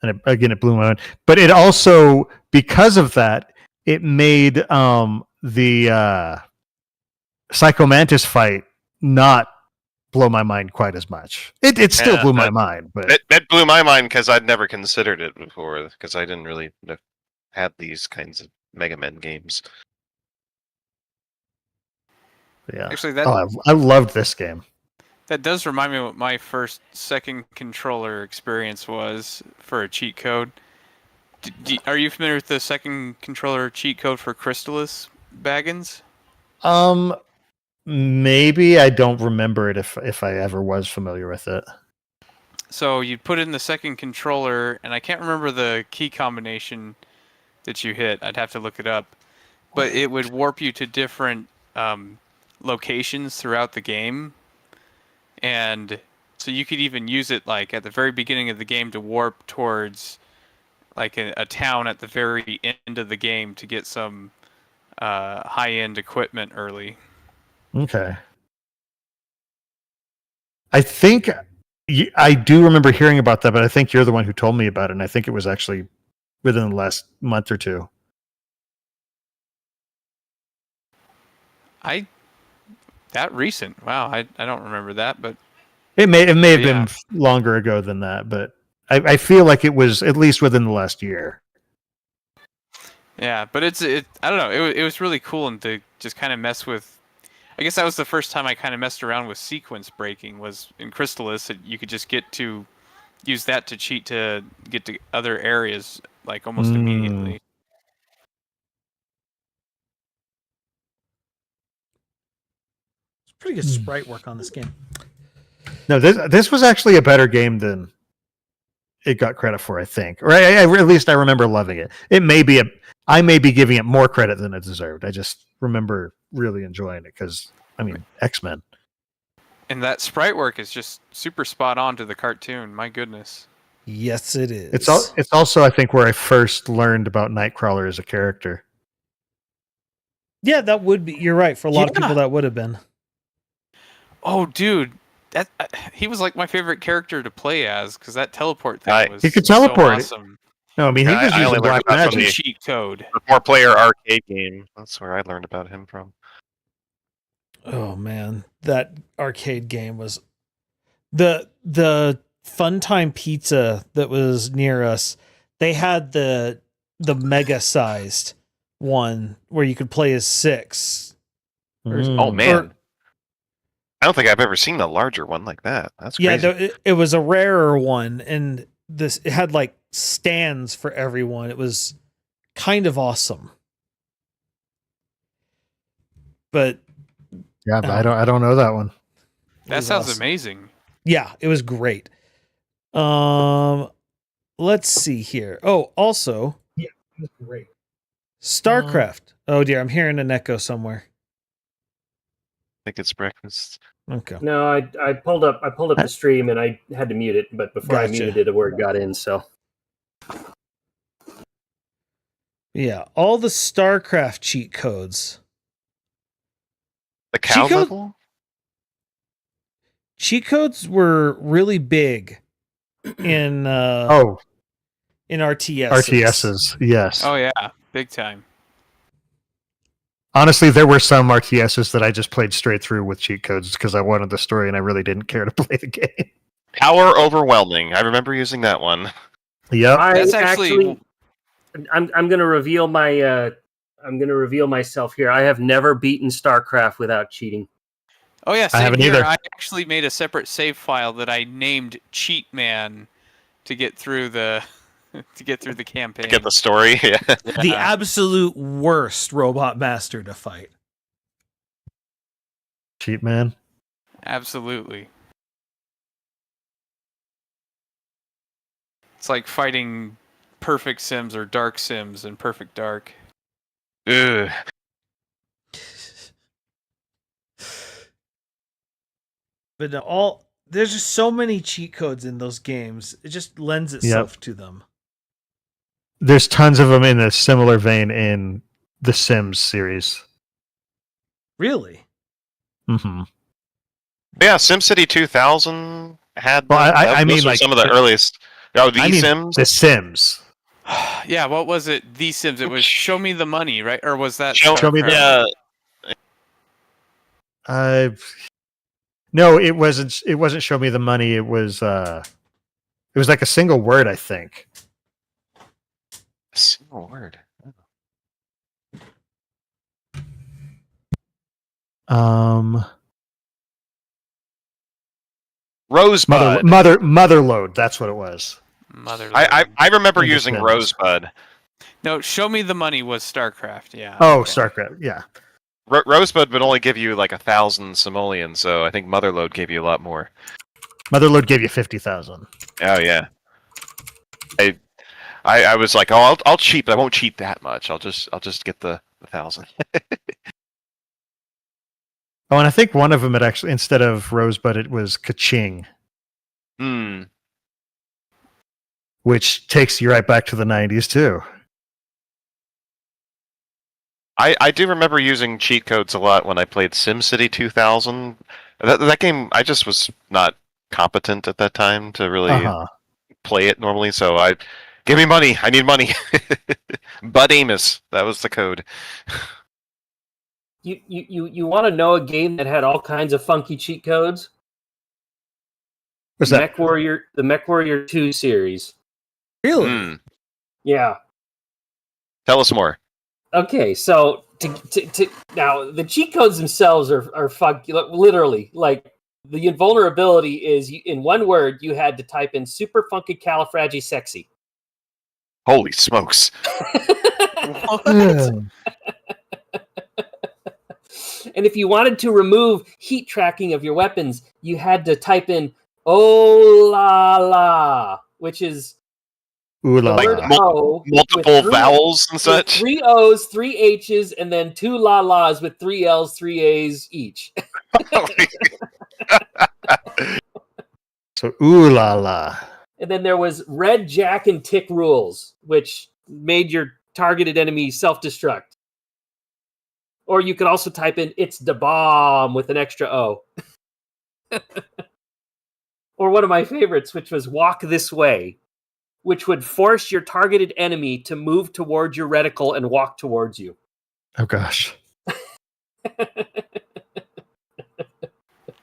And it blew my mind. But it also, because of that, it made the Psycho Mantis fight not blow my mind quite as much. It still blew my mind, but it blew my mind because I'd never considered it before because I didn't really have these kinds of Mega Man games. Yeah, actually, I loved this game. That does remind me of what my first second controller experience was for a cheat code. Are you familiar with the second controller cheat code for Crystalis Baggins? Maybe. I don't remember it if I ever was familiar with it. So you'd put in the second controller, and I can't remember the key combination that you hit. I'd have to look it up. But it would warp you to different locations throughout the game. And so you could even use it like at the very beginning of the game to warp towards like a town at the very end of the game to get some high-end equipment early. Okay. I think I do remember hearing about that, but I think you're the one who told me about it, and I think it was actually within the last month or two. That recent? Wow, I don't remember that, but it may have been longer ago than that, but I feel like it was at least within the last year. Yeah, but I don't know. It was really cool and to just kind of mess with. I guess that was the first time I kind of messed around with sequence breaking. Was in Crystalis. You could just use that to cheat to get to other areas like almost immediately. It's pretty good sprite work on this game. No, this was actually a better game than it got credit for, I think. Or at least I remember loving it. I may be giving it more credit than it deserved. I just remember really enjoying it because, I mean, X-Men. And that sprite work is just super spot on to the cartoon. My goodness. Yes, it is. It's also, I think, where I first learned about Nightcrawler as a character. Yeah, that would be. You're right. For a lot of people, that would have been. Oh, dude. He was like my favorite character to play as because that teleport thing was he could teleport. so awesome. No, I mean, he was using black magic. Cheat code. The 4-player arcade game. That's where I learned about him from. Oh man, that arcade game was the Funtime Pizza that was near us. They had the mega sized one where you could play as 6. Oh man. I don't think I've ever seen a larger one like that. That's crazy. Yeah, it was a rarer one, and it had like stands for everyone. It was kind of awesome. But yeah, but I don't know that one. That sounds amazing. Yeah, it was great. Let's see here. Oh, also, yeah, it was great. StarCraft. Oh dear, I'm hearing an echo somewhere. I think it's breakfast. Okay. No, I pulled up the stream and I had to mute it, but before I muted it, a word got in. So yeah, all the StarCraft cheat codes. The cow level? Cheat codes were really big in RTS. RTSs, yes. Oh yeah, big time. Honestly, there were some RTSs that I just played straight through with cheat codes because I wanted the story and I really didn't care to play the game. Power Overwhelming. I remember using that one. Yep. That's actually I'm going to reveal my I'm going to reveal myself here. I have never beaten StarCraft without cheating. Oh yeah, same I haven't here. either. I actually made a separate save file that I named Cheat Man to get through the campaign. Get the story. Yeah. The absolute worst robot master to fight. Cheat man. Absolutely. It's like fighting Perfect Sims or Dark Sims in Perfect Dark. Ugh. But there's just so many cheat codes in those games. It just lends itself to them. There's tons of them in a similar vein in the Sims series. Really? Mm-hmm. Yeah, SimCity 2000 had. Well, I mean, those were like some of the earliest. Oh, Sims. The Sims. Yeah, what was it? The Sims. It was Show Me the Money, right? Or was that Show Me the Yeah. No, it wasn't. It wasn't Show Me the Money. It was like a single word, I think. A single word. Rosebud. Motherload. That's what it was. Motherload. I remember In the using Sims. Rosebud. No, Show Me the Money was StarCraft. Yeah. Oh, okay. StarCraft. Yeah. Rosebud would only give you like 1,000 simoleons, so I think Motherload gave you a lot more. Motherload gave you 50,000. Oh yeah. I was like, oh, I'll cheat, but I won't cheat that much. I'll just get the 1,000. Oh, and I think one of them, it actually, instead of Rosebud, it was Kaching, which takes you right back to the 90s too. I do remember using cheat codes a lot when I played SimCity 2000. That game, I just was not competent at that time to really play it normally. So give me money. I need money. Bud Amos, that was the code. You want to know a game that had all kinds of funky cheat codes? What's that? The MechWarrior 2 series. Really? Yeah. Tell us more. Okay, so to now the cheat codes themselves are literally like the invulnerability is in one word you had to type in super funky califragisexy. Holy smokes! What? And if you wanted to remove heat tracking of your weapons, you had to type in "oh la la," which is Ooh la the word la. O with Multiple three- vowels and with such. 3 O's, 3 H's, and then 2 la la's with 3 L's, 3 A's each. So ooh la la. And then there was red, jack, and tick rules, which made your targeted enemy self-destruct. Or you could also type in "it's the bomb" with an extra O. Or one of my favorites, which was "walk this way," which would force your targeted enemy to move towards your reticle and walk towards you. Oh gosh.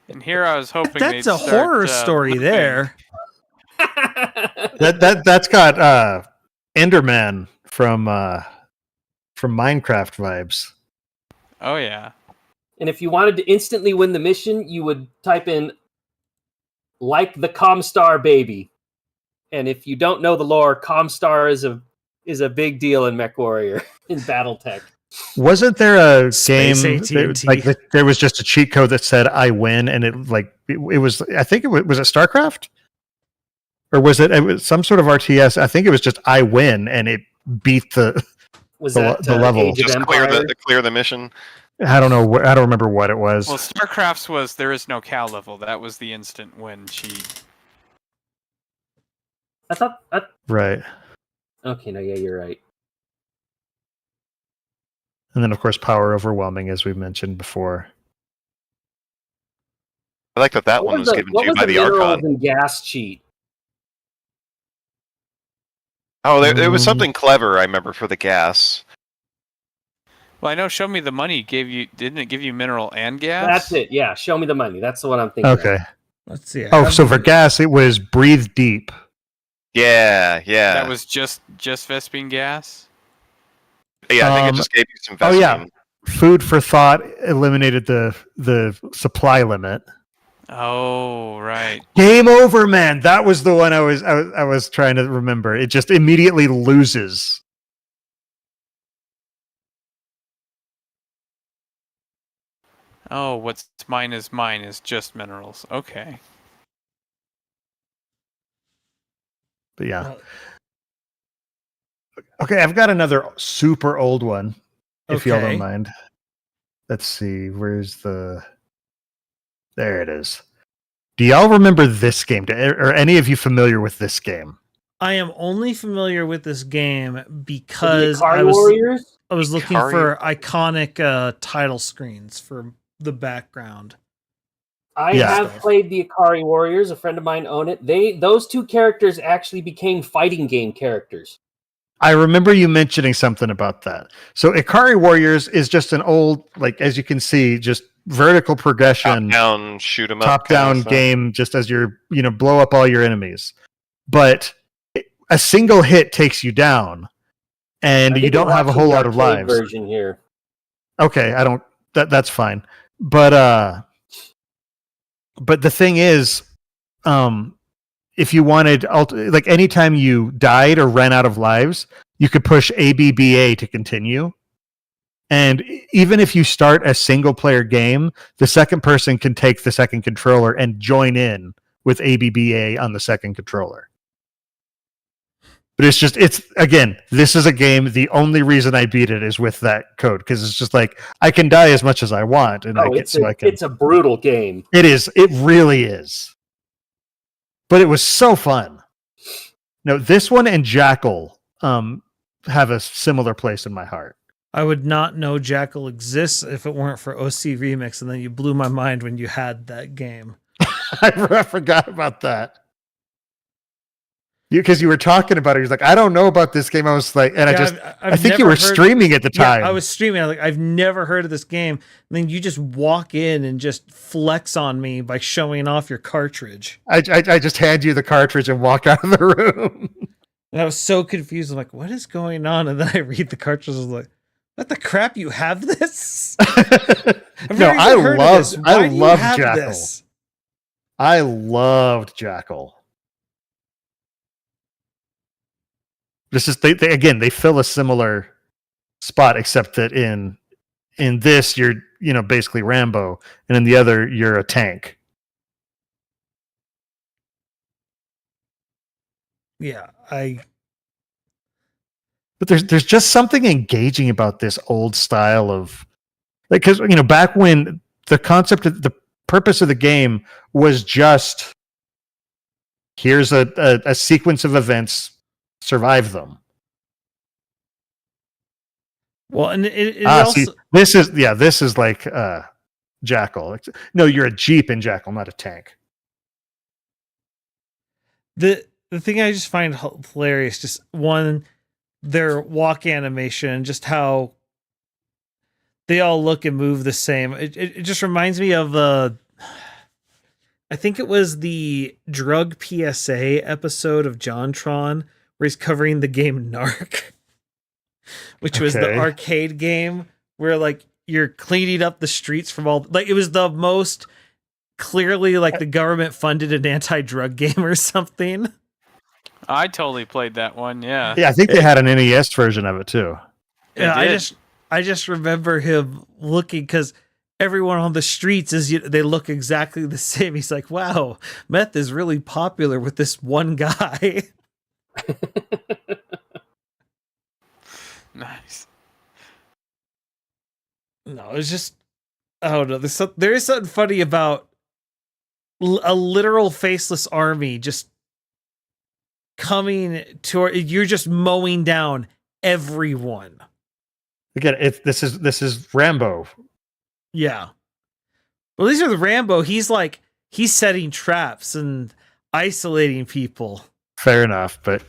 And here I was hoping That's they'd a start, horror story looping. there. That's got Enderman from Minecraft vibes. Oh yeah. And if you wanted to instantly win the mission, you would type in "like the Comstar baby." And if you don't know the lore, Comstar is a big deal in MechWarrior in BattleTech. Wasn't there a Space game AT&T. there was just a cheat code that said "I win" and it was I think was it StarCraft or was it was some sort of RTS? I think it was just "I win" and it beat the Was The that level. Age of Just Empires? clear the mission. I don't know I don't remember what it was. Well, StarCraft's was there is no cow level. That was the instant win cheat. I thought. Right. Okay, no, yeah, you're right. And then of course Power Overwhelming as we mentioned before. I like that one was given to you by the minerals Archon. and gas cheat? Oh, there was something clever I remember for the gas. Well, I know Show Me the Money didn't it give you mineral and gas? That's it. Yeah, show me the money. That's the one I'm thinking. Okay. Of. Let's see. Oh, so for gas it was Breathe Deep. Yeah. That was just Vespine gas? Yeah, I think it just gave you some Oh Vespine. yeah. Food for Thought eliminated the supply limit. Oh, right. Game Over, man. That was the one I was trying to remember. It just immediately loses. Oh, what's mine is just minerals. Okay. But yeah. Okay, I've got another super old one. If y'all Okay. don't mind. Let's see. Where's the... There it is. Do y'all remember this game? Are any of you familiar with this game? I am only familiar with this game The because Ikari Warriors. I was looking Ikari? for iconic title screens for the background. I Yeah. have played the Ikari Warriors. A friend of mine owned it. Those two characters actually became fighting game characters. I remember you mentioning something about that. So Ikari Warriors is just an old, like, as you can see, just vertical progression, Top-down, shoot 'em up. top-down game, just as you're, blow up all your enemies. But a single hit takes you down, and you don't have a whole lot of lives. Version here. Okay, I don't. That's fine. But the thing is, if you wanted, like anytime you died or ran out of lives, you could push ABBA to continue. And even if you start a single player game, the second person can take the second controller and join in with ABBA on the second controller. But again, this is a game. The only reason I beat it is with that code, because it's just like I can die as much as I want, and It's a brutal game. It is. It really is. But it was so fun. No, this one and Jackal have a similar place in my heart. I would not know Jackal exists if it weren't for OC Remix, and then you blew my mind when you had that game. I forgot about that. Because you were talking about it, you're like, I don't know about this game. I was like, and I think you were streaming at the time. Yeah, I was streaming. I was like, I've never heard of this game. And then you just walk in and just flex on me by showing off your cartridge. I just hand you the cartridge and walk out of the room. And I was so confused. I'm like, what is going on? And then I read the cartridge. I was like, What the crap? You have this? I've No, never even heard of this. I Why do you love have Jackal. this? I loved Jackal. This is they again, they fill a similar spot, except that in this you're basically Rambo, and in the other you're a tank. Yeah, But there's just something engaging about this old style of, like, because back when the concept of the purpose of the game was just, here's a sequence of events, survive them. well, and it See, also this is like Jackal. No, you're a Jeep in Jackal, not a tank. the thing I just find hilarious, just one, their walk animation, just how they all look and move the same. It just reminds me of I think it was the drug PSA episode of JonTron where he's covering the game Narc, which was the Okay. arcade game where like you're cleaning up the streets from all, like it was the most clearly like the government funded an anti-drug game or something. I totally played that one. Yeah. Yeah, I think they had an NES version of it too. They Yeah, did. I just remember him looking, because everyone on the streets they look exactly the same. He's like, wow, meth is really popular with this one guy. Nice. No, it's just, I don't know. There is something funny about a literal faceless army just coming to, you're just mowing down everyone. Again, this is Rambo. Yeah. Well, these are the Rambo. He's setting traps and isolating people. Fair enough, but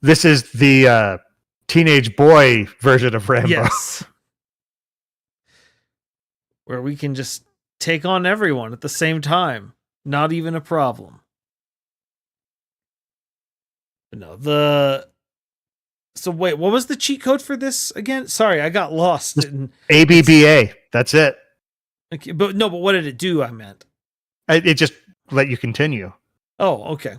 this is the teenage boy version of Rambo. Yes. Where we can just take on everyone at the same time. Not even a problem. But no, so wait, what was the cheat code for this again? Sorry, I got lost. ABBA. That's it. Okay, but what did it do? I meant. It just let you continue. Oh, okay.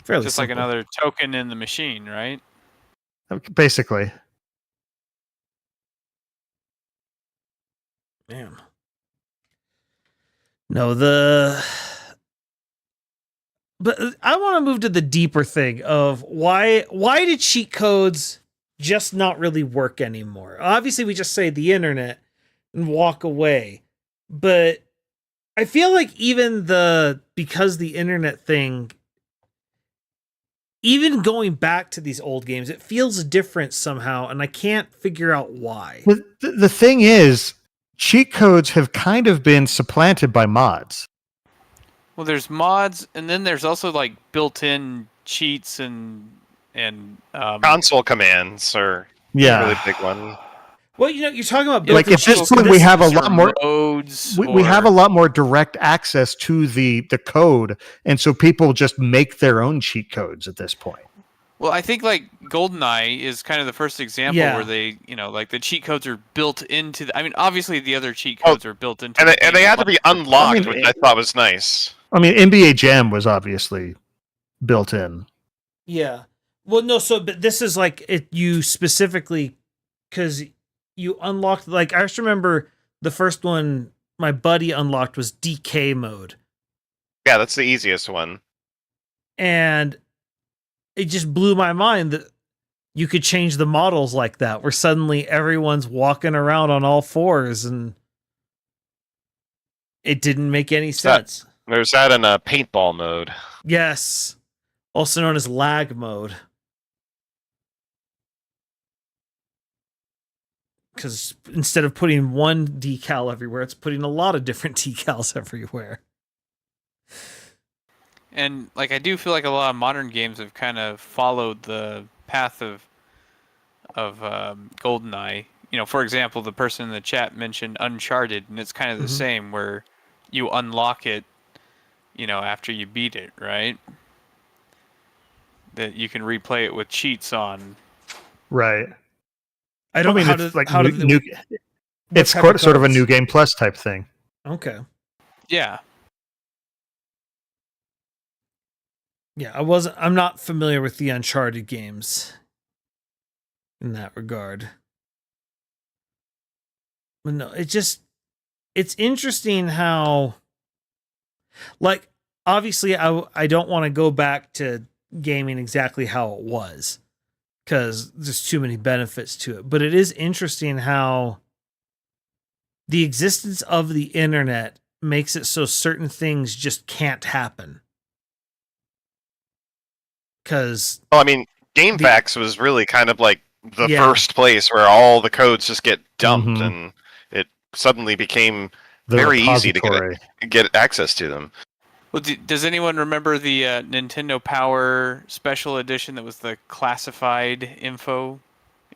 Fairly Just simple. like another token in the machine, right? Basically. Man. No, but I want to move to the deeper thing of why did cheat codes just not really work anymore? Obviously, we just say the internet and walk away. But I feel like even because the internet thing, even going back to these old games, it feels different somehow, and I can't figure out why. The thing is, cheat codes have kind of been supplanted by mods. Well, there's mods, and then there's also like built-in cheats and Console commands are a really big one. Well, you're talking about Like at this point, we have a lot more modes. we have a lot more direct access to the code, and so people just make their own cheat codes at this point. Well, I think like GoldenEye is kind of the first example where they, like the cheat codes are built into the. I mean, obviously the other cheat codes are built into. And they had to be unlocked, which I thought was nice. I mean, NBA Jam was obviously built in. Yeah. Well, no. So, but this is like you specifically, because you unlocked. Like I just remember the first one my buddy unlocked was DK mode. Yeah, that's the easiest one. And it just blew my mind that you could change the models like that, where suddenly everyone's walking around on all fours, and it didn't make any sense. There's that in a paintball mode. Yes. Also known as lag mode. Because instead of putting one decal everywhere, it's putting a lot of different decals everywhere. And like I do feel like a lot of modern games have kind of followed the path of GoldenEye. For example, the person in the chat mentioned Uncharted, and it's kind of the same, where you unlock it, after you beat it, right? That you can replay it with cheats on. Right. I don't know how it's to like how new, do new, what it's type of sort of a codes? new game plus type thing. Okay. Yeah. Yeah, I'm not familiar with the Uncharted games in that regard. But no, it's interesting how, like, obviously I don't want to go back to gaming exactly how it was because there's too many benefits to it. But it is interesting how the existence of the internet makes it so certain things just can't happen. Because Well, I mean, the GameFAQs was really kind of like the yeah, first place where all the codes just get dumped, Mhm. and it suddenly became The very easy to repository. get access to them. Well, does anyone remember the Nintendo Power Special Edition that was the classified info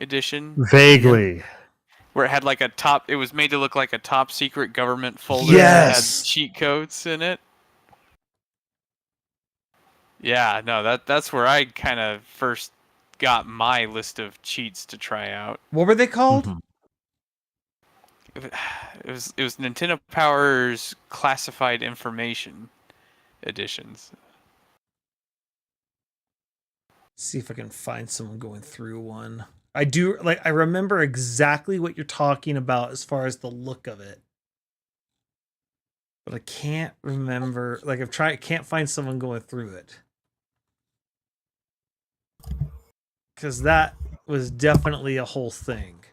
edition? Vaguely. Where it had like it was made to look like a top secret government folder that had Yes. cheat codes in it. Yeah, no, that's where I kind of first got my list of cheats to try out. what were they called? Mhm. It was Nintendo Power's classified information editions. See if I can find someone going through one. I do I remember exactly what you're talking about as far as the look of it. But I can't remember can't find someone going through it. Cuz that was definitely a whole thing.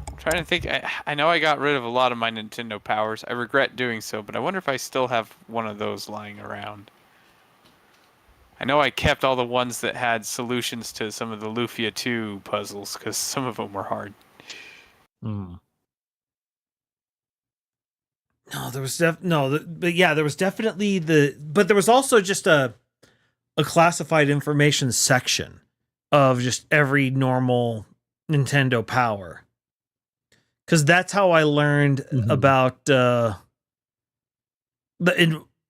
I'm trying to think. I know I got rid of a lot of my Nintendo Powers. I regret doing so, but I wonder if I still have one of those lying around. I know I kept all the ones that had solutions to some of the Lufia 2 puzzles because some of them were hard. Mm. No, there was but yeah, there was definitely but there was also just a classified information section of just every normal Nintendo Power. Cuz that's how I learned about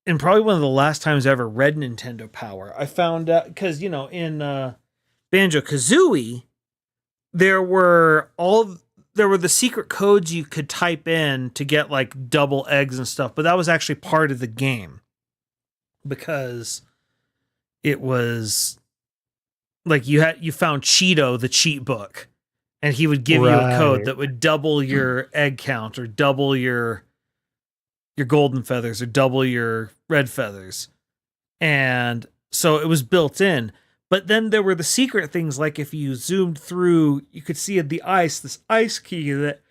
in probably one of the last times I ever read Nintendo Power. I found out because in Banjo-Kazooie there were the secret codes you could type in to get like double eggs and stuff, but that was actually part of the game because it was like you found Cheeto, the cheat book, and he would give you a code Right. that would double your egg count or double your golden feathers or double your red feathers. And so it was built in. But then there were the secret things, like if you zoomed through, you could see this ice key that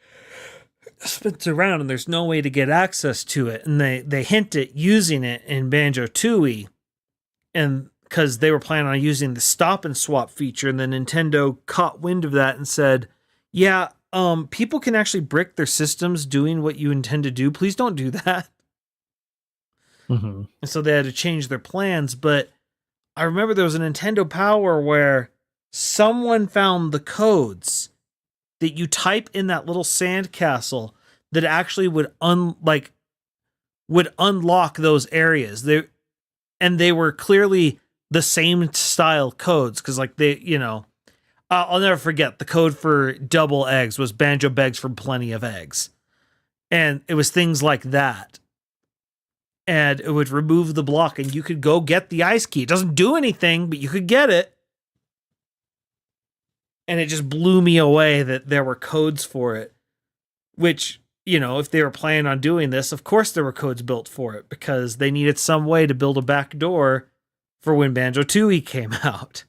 spins around and there's no way to get access to it. And they hint at using it in Banjo-Tooie, and because they were planning on using the stop and swap feature, and then Nintendo caught wind of that and said, yeah, people can actually brick their systems doing what you intend to do. Please don't do that. Mm-hmm. And so they had to change their plans. But I remember there was a Nintendo Power where someone found the codes that you type in that little sand castle that actually would unlock those areas. They were clearly the same style codes because I'll never forget the code for double eggs was Banjo begs for plenty of eggs. And it was things like that. And it would remove the block and you could go get the ice key. It doesn't do anything, but you could get it. And it just blew me away that there were codes for it, which, if they were planning on doing this, of course there were codes built for it because they needed some way to build a back door for when Banjo-Tooie came out.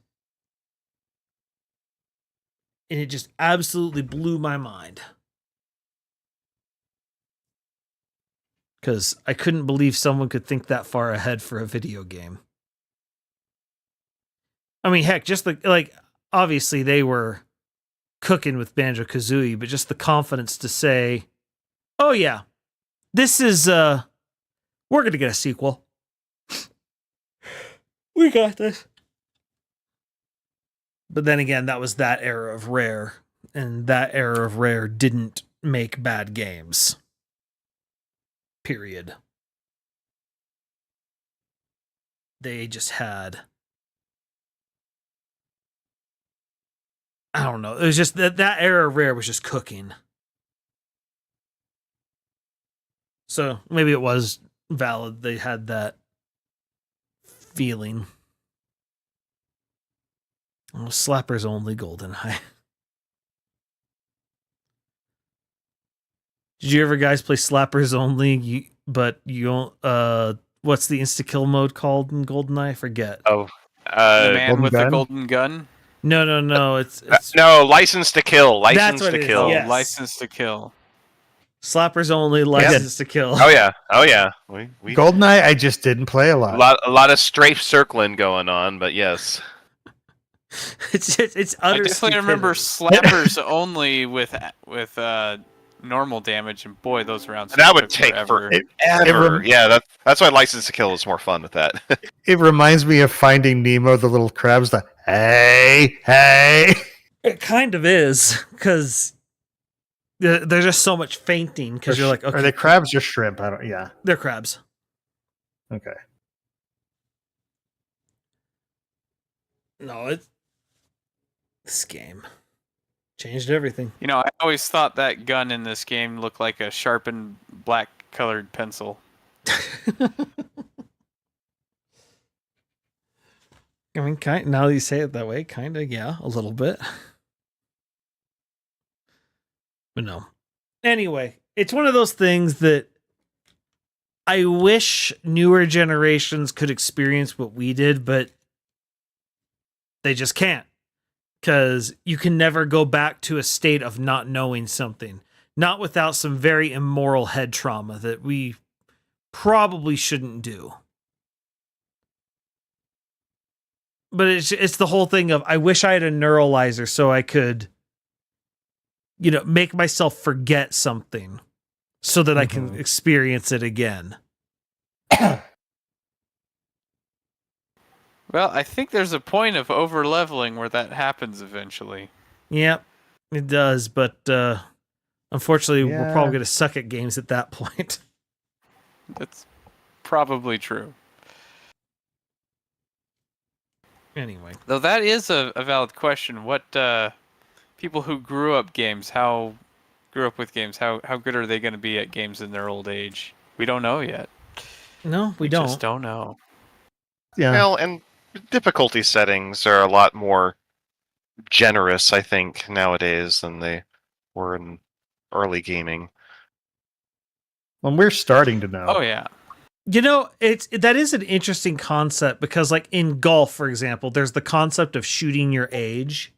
And it just absolutely blew my mind. Because I couldn't believe someone could think that far ahead for a video game. I mean, heck, just obviously they were cooking with Banjo-Kazooie, but just the confidence to say, oh yeah, this is, we're going to get a sequel. We got this. But then again, that was that era of Rare, and that era of Rare didn't make bad games. Period. They just had I don't know. It was just that era of Rare was just cooking. So maybe it was valid. They had that feeling. Oh, slappers only GoldenEye. Did you ever guys play slappers only? But you don't. What's the insta kill mode called in GoldenEye? I forget. Oh, The man Golden with gun? the golden gun. No. It's no, License to Kill. License what to it is, Kill. yes. License to Kill. slappers only. License to kill. Oh yeah. We GoldenEye, I just didn't play a lot. a lot of strafe circling going on, but yes. it's I utter. definitely remember slappers only with normal damage, and boy, those rounds. And that would took take forever. forever. Yeah, that's why License to Kill is more fun with that. It reminds me of Finding Nemo, the little crabs. The hey. It kind of is because there's just so much fainting because you're like, okay, Are they crabs or shrimp? I don't. Yeah. they're crabs. Okay. No, this game changed everything. You know, I always thought that gun in this game looked like a sharpened black colored pencil. I mean, now that you say it that way, kind of, yeah, a little bit. But no. Anyway, it's one of those things that I wish newer generations could experience what we did, but they just can't. Because you can never go back to a state of not knowing something. Not without some very immoral head trauma that we probably shouldn't do. But it's the whole thing of, I wish I had a neuralizer so I could, make myself forget something so that I can experience it again. Well, I think there's a point of over-leveling where that happens eventually. Yep, it does. But unfortunately, we're Yeah. probably going to suck at games at that point. That's probably true. Anyway. Though that is a valid question. What people who grew up with games, how good are they going to be at games in their old age? We don't know yet. No, we just don't. don't know. Yeah. Well, and difficulty settings are a lot more generous, I think, nowadays than they were in early gaming. Well, we're starting to know. Oh yeah. That is an interesting concept because, like, in golf, for example, there's the concept of shooting your age,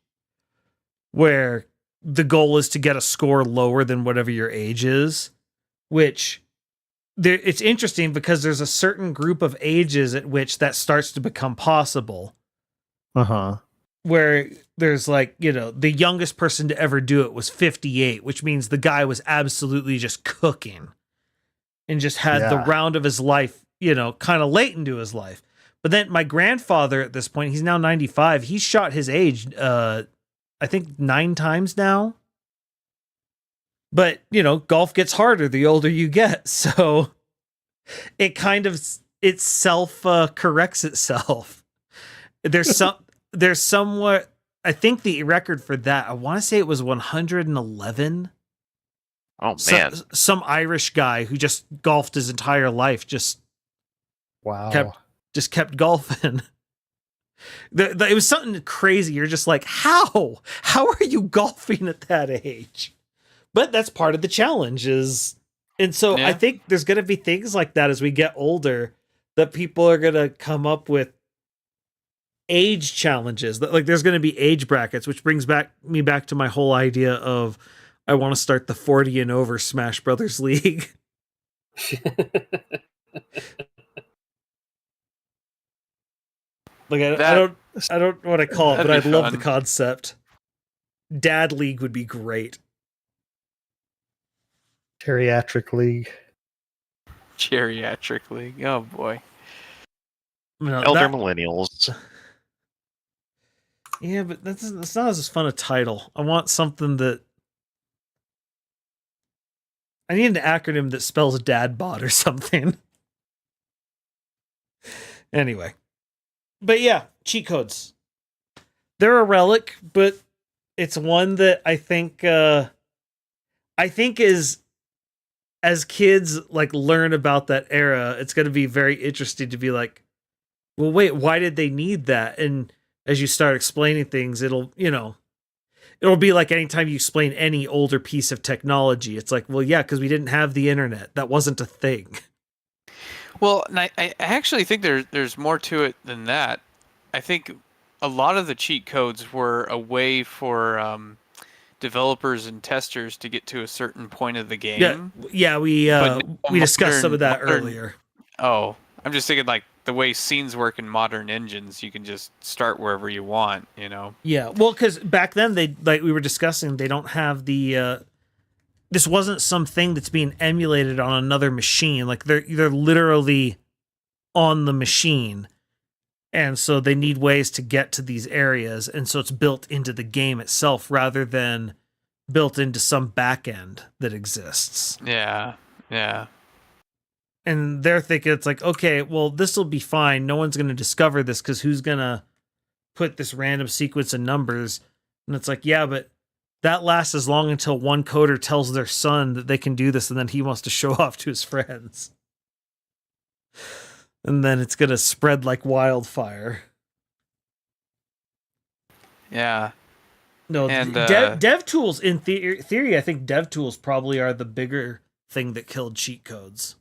where the goal is to get a score lower than whatever your age is, which it's interesting because there's a certain group of ages at which that starts to become possible. Where there's like, the youngest person to ever do it was 58, which means the guy was absolutely just cooking and just had the round of his life, kind of late into his life. But then my grandfather at this point, he's now 95. He's shot his age, I think 9 times now. But, golf gets harder the older you get. So it kind of, it self corrects itself. There's somewhat, I think the record for that, I want to say it was 111. Oh man. Some Irish guy who just golfed his entire life just kept golfing. It was something crazy. You're just like, how are you golfing at that age? But that's part of the challenge I think there's going to be things like that as we get older, that people are going to come up with age challenges. Like, there's going to be age brackets, which brings me back to my whole idea of, I want to start the 40 and over Smash Brothers League. Like, I don't know what I call it, but I'd love the concept. Dad League would be great. Geriatric League. Geriatric League. Oh boy. Elder Millennials. Yeah, but that's not as fun a title. I want something that, I need an acronym that spells dadbot or something. Anyway. But yeah, cheat codes. They're a relic, but it's one that I think is, as kids like learn about that era, it's going to be very interesting to be like, well, wait, why did they need that? And as you start explaining things, it'll be like anytime you explain any older piece of technology, it's like, well, yeah, because we didn't have the internet. That wasn't a thing. Well, and I actually think there's more to it than that. I think a lot of the cheat codes were a way for developers and testers to get to a certain point of the Yeah, game. yeah, But we discussed some of that modern earlier. Oh, I'm just thinking like the way scenes work in modern engines, you can just start wherever you want, you know? Yeah, well, because back then they, like we were discussing, they don't have the. This wasn't something that's being emulated on another machine. Like they're literally on the machine, and so they need ways to get to these areas, and so it's built into the game itself rather than built into some back end that exists. Yeah, yeah. And they're thinking it's like, okay, well, this will be fine. No one's going to discover this because who's going to put this random sequence of numbers? And it's like, yeah, but that lasts as long until one coder tells their son that they can do this, and then he wants to show off to his friends. And then it's going to spread like wildfire. Yeah. No, And dev tools, in theory, I think dev tools probably are the bigger thing that killed cheat codes.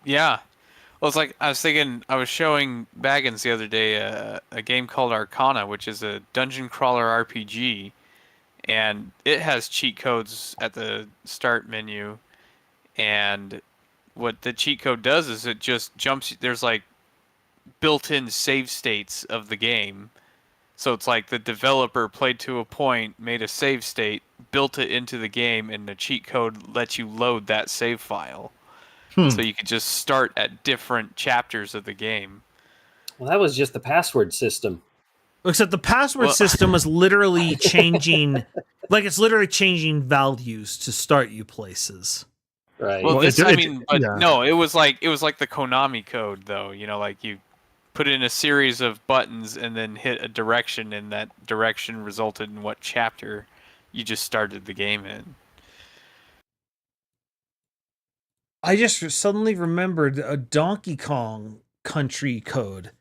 yeah. Well, it's like I was thinking, I was showing Baggins the other day a game called Arcana, which is a dungeon crawler RPG, and it has cheat codes at the start menu. And what the cheat code does is it just jumps, there's like built-in save states of the game. So it's like the developer played to a point, made a save state, built it into the game, and the cheat code lets you load that save file. So you could just start at different chapters of the game. Well, that was just the password system. Except the password system was literally changing, like it's literally changing values to start you places. Right. Well, Well, this, it- I it- mean, but yeah. no, it was like the Konami code, though. You know, like you put in a series of buttons and then hit a direction, and that direction resulted in what chapter you just started the game in. I just suddenly remembered a Donkey Kong country code.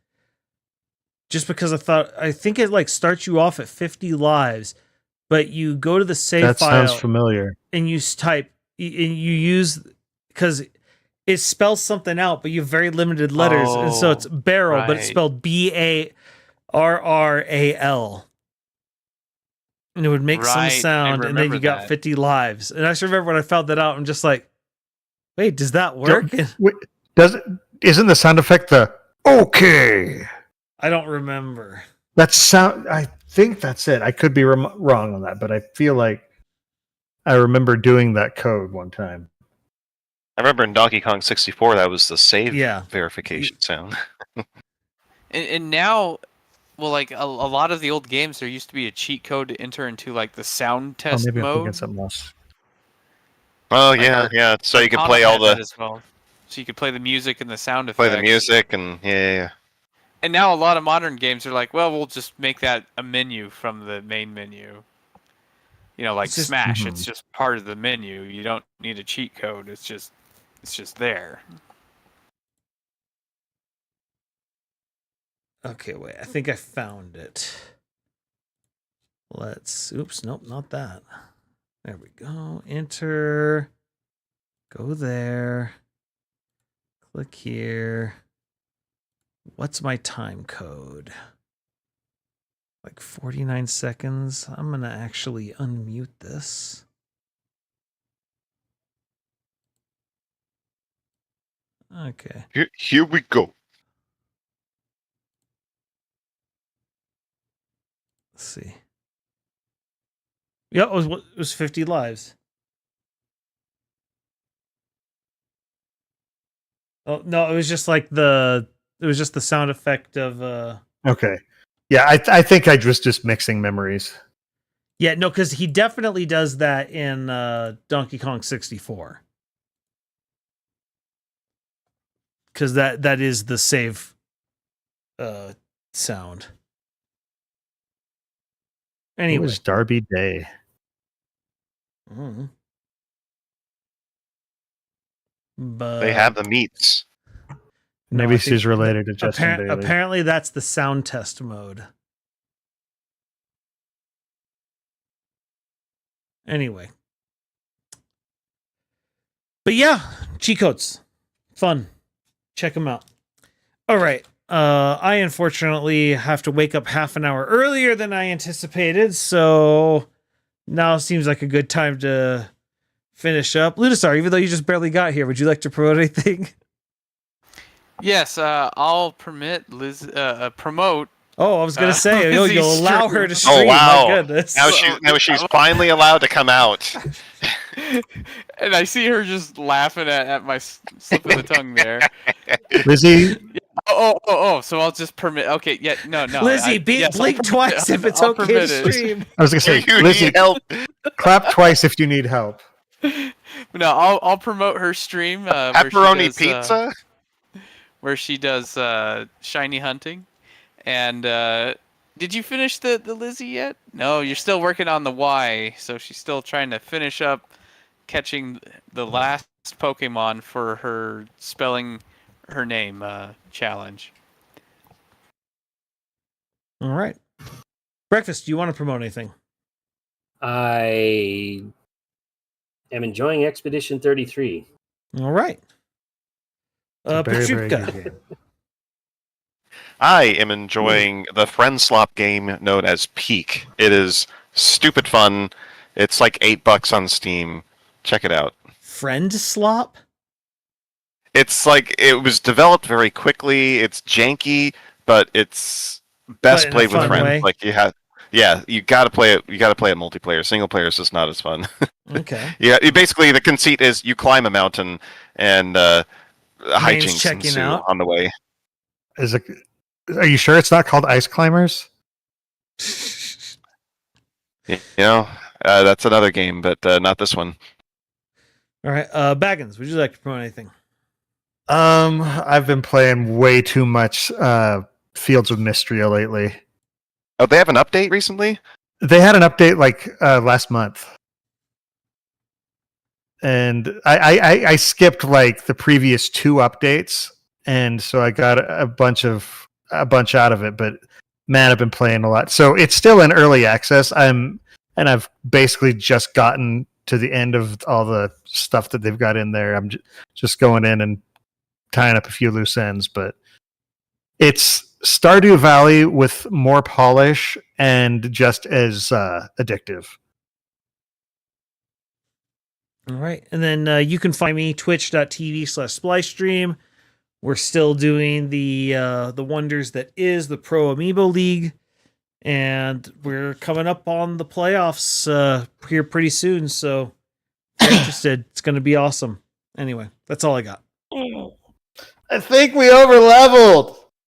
Just because I think it like starts you off at 50 lives, but you go to the save That file sounds familiar. and you type, and you use, because it spells something out, but you have very limited letters, and so it's Oh, barrel, but it's right. spelled BARRAL. And it would make some Right, I sound, and then remember you got that. 50 lives. And I just remember when I found that out, I'm just like, wait, does that work? Wait, isn't the sound effect the okay? I don't remember. That sound. I think that's it. I could be wrong on that, but I feel like I remember doing that code one time. I remember in Donkey Kong 64, that was the save Yeah. verification sound. And now, well, like a lot of the old games, there used to be a cheat code to enter into like the sound Oh, test maybe I'm thinking mode. something else. Oh Like yeah, yeah. So you can Arcana play all had that the as well. So you could play the music and the sound effects. play the music and yeah. And now a lot of modern games are like, well, we'll just make that a menu from the main menu. You know, like It's just- Smash, Mhm. it's just part of the menu. You don't need a cheat code. It's just there. Okay, wait. I think I found it. Oops, nope, not that. There we go. Enter. Go there. Click here. What's my time code? Like 49 seconds. I'm going to actually unmute this. Okay. Here we go. Let's see. Yeah, it was 50 lives. Oh, no, it was just like it was just the sound effect of Okay. Yeah, I think I was just mixing memories. Yeah, no, because he definitely does that in Donkey Kong 64. Because that is the save sound. It Anyway. was Derby Day. Mm. But They have the meats. No, Maybe I she's think related to Justin Bailey. apparently that's the sound test mode. Anyway. But yeah, cheat codes. Fun. Check them out. All right. I unfortunately have to wake up half an hour earlier than I anticipated, so now seems like a good time to finish up. Ludasar, even though you just barely got here, would you like to promote anything? Yes, I'll promote. Oh, I was gonna say, Lizzie's you'll allow her to stream. Oh wow! My goodness. Now she's finally allowed to come out. And I see her just laughing at my slip of the tongue there. Lizzie, Oh! So I'll just permit. Okay, yeah, no. Lizzie, yes, blink I'll twice if it's I'll okay permit to it. stream. I was gonna say, You Lizzie, need help. clap twice if you need help. No, I'll promote her stream. Pepperoni pizza. Where she does shiny hunting, and did you finish the Lizzie yet? No, you're still working on the Y, so she's still trying to finish up catching the last Pokemon for her spelling her name challenge. All right. Breakfast, do you want to promote anything? I am enjoying Expedition 33. All right. Very, very Pachuca. good game. I am enjoying the friend slop game known as Peak. It is stupid fun. It's like $8 on Steam. Check it out. Friend slop? It's like it was developed very quickly. It's janky, but it's best But in a played with fun friends. way. Like you got to play it. You got to play it multiplayer. Single player is just not as fun. Okay. Yeah, basically the conceit is you climb a mountain and hijinks checking ensue out. on the way. Are you sure it's not called Ice Climbers? That's another game, but not this one. All right. Baggins, would you like to promote anything? I've been playing way too much Fields of Mystria lately. Oh, they have an update recently? They had an update like last month. And I skipped like the previous 2 updates, and so I got a bunch out of it. But man, I've been playing a lot. So it's still in early access. I've basically just gotten to the end of all the stuff that they've got in there. I'm just going in and tying up a few loose ends, but it's Stardew Valley with more polish and just as addictive. All right. And then you can find me twitch.tv/splicestream. We're still doing the wonders that is the Pro Amiibo League. And we're coming up on the playoffs here pretty soon. So if you're interested, it's going to be awesome. Anyway, that's all I got. I think we overleveled.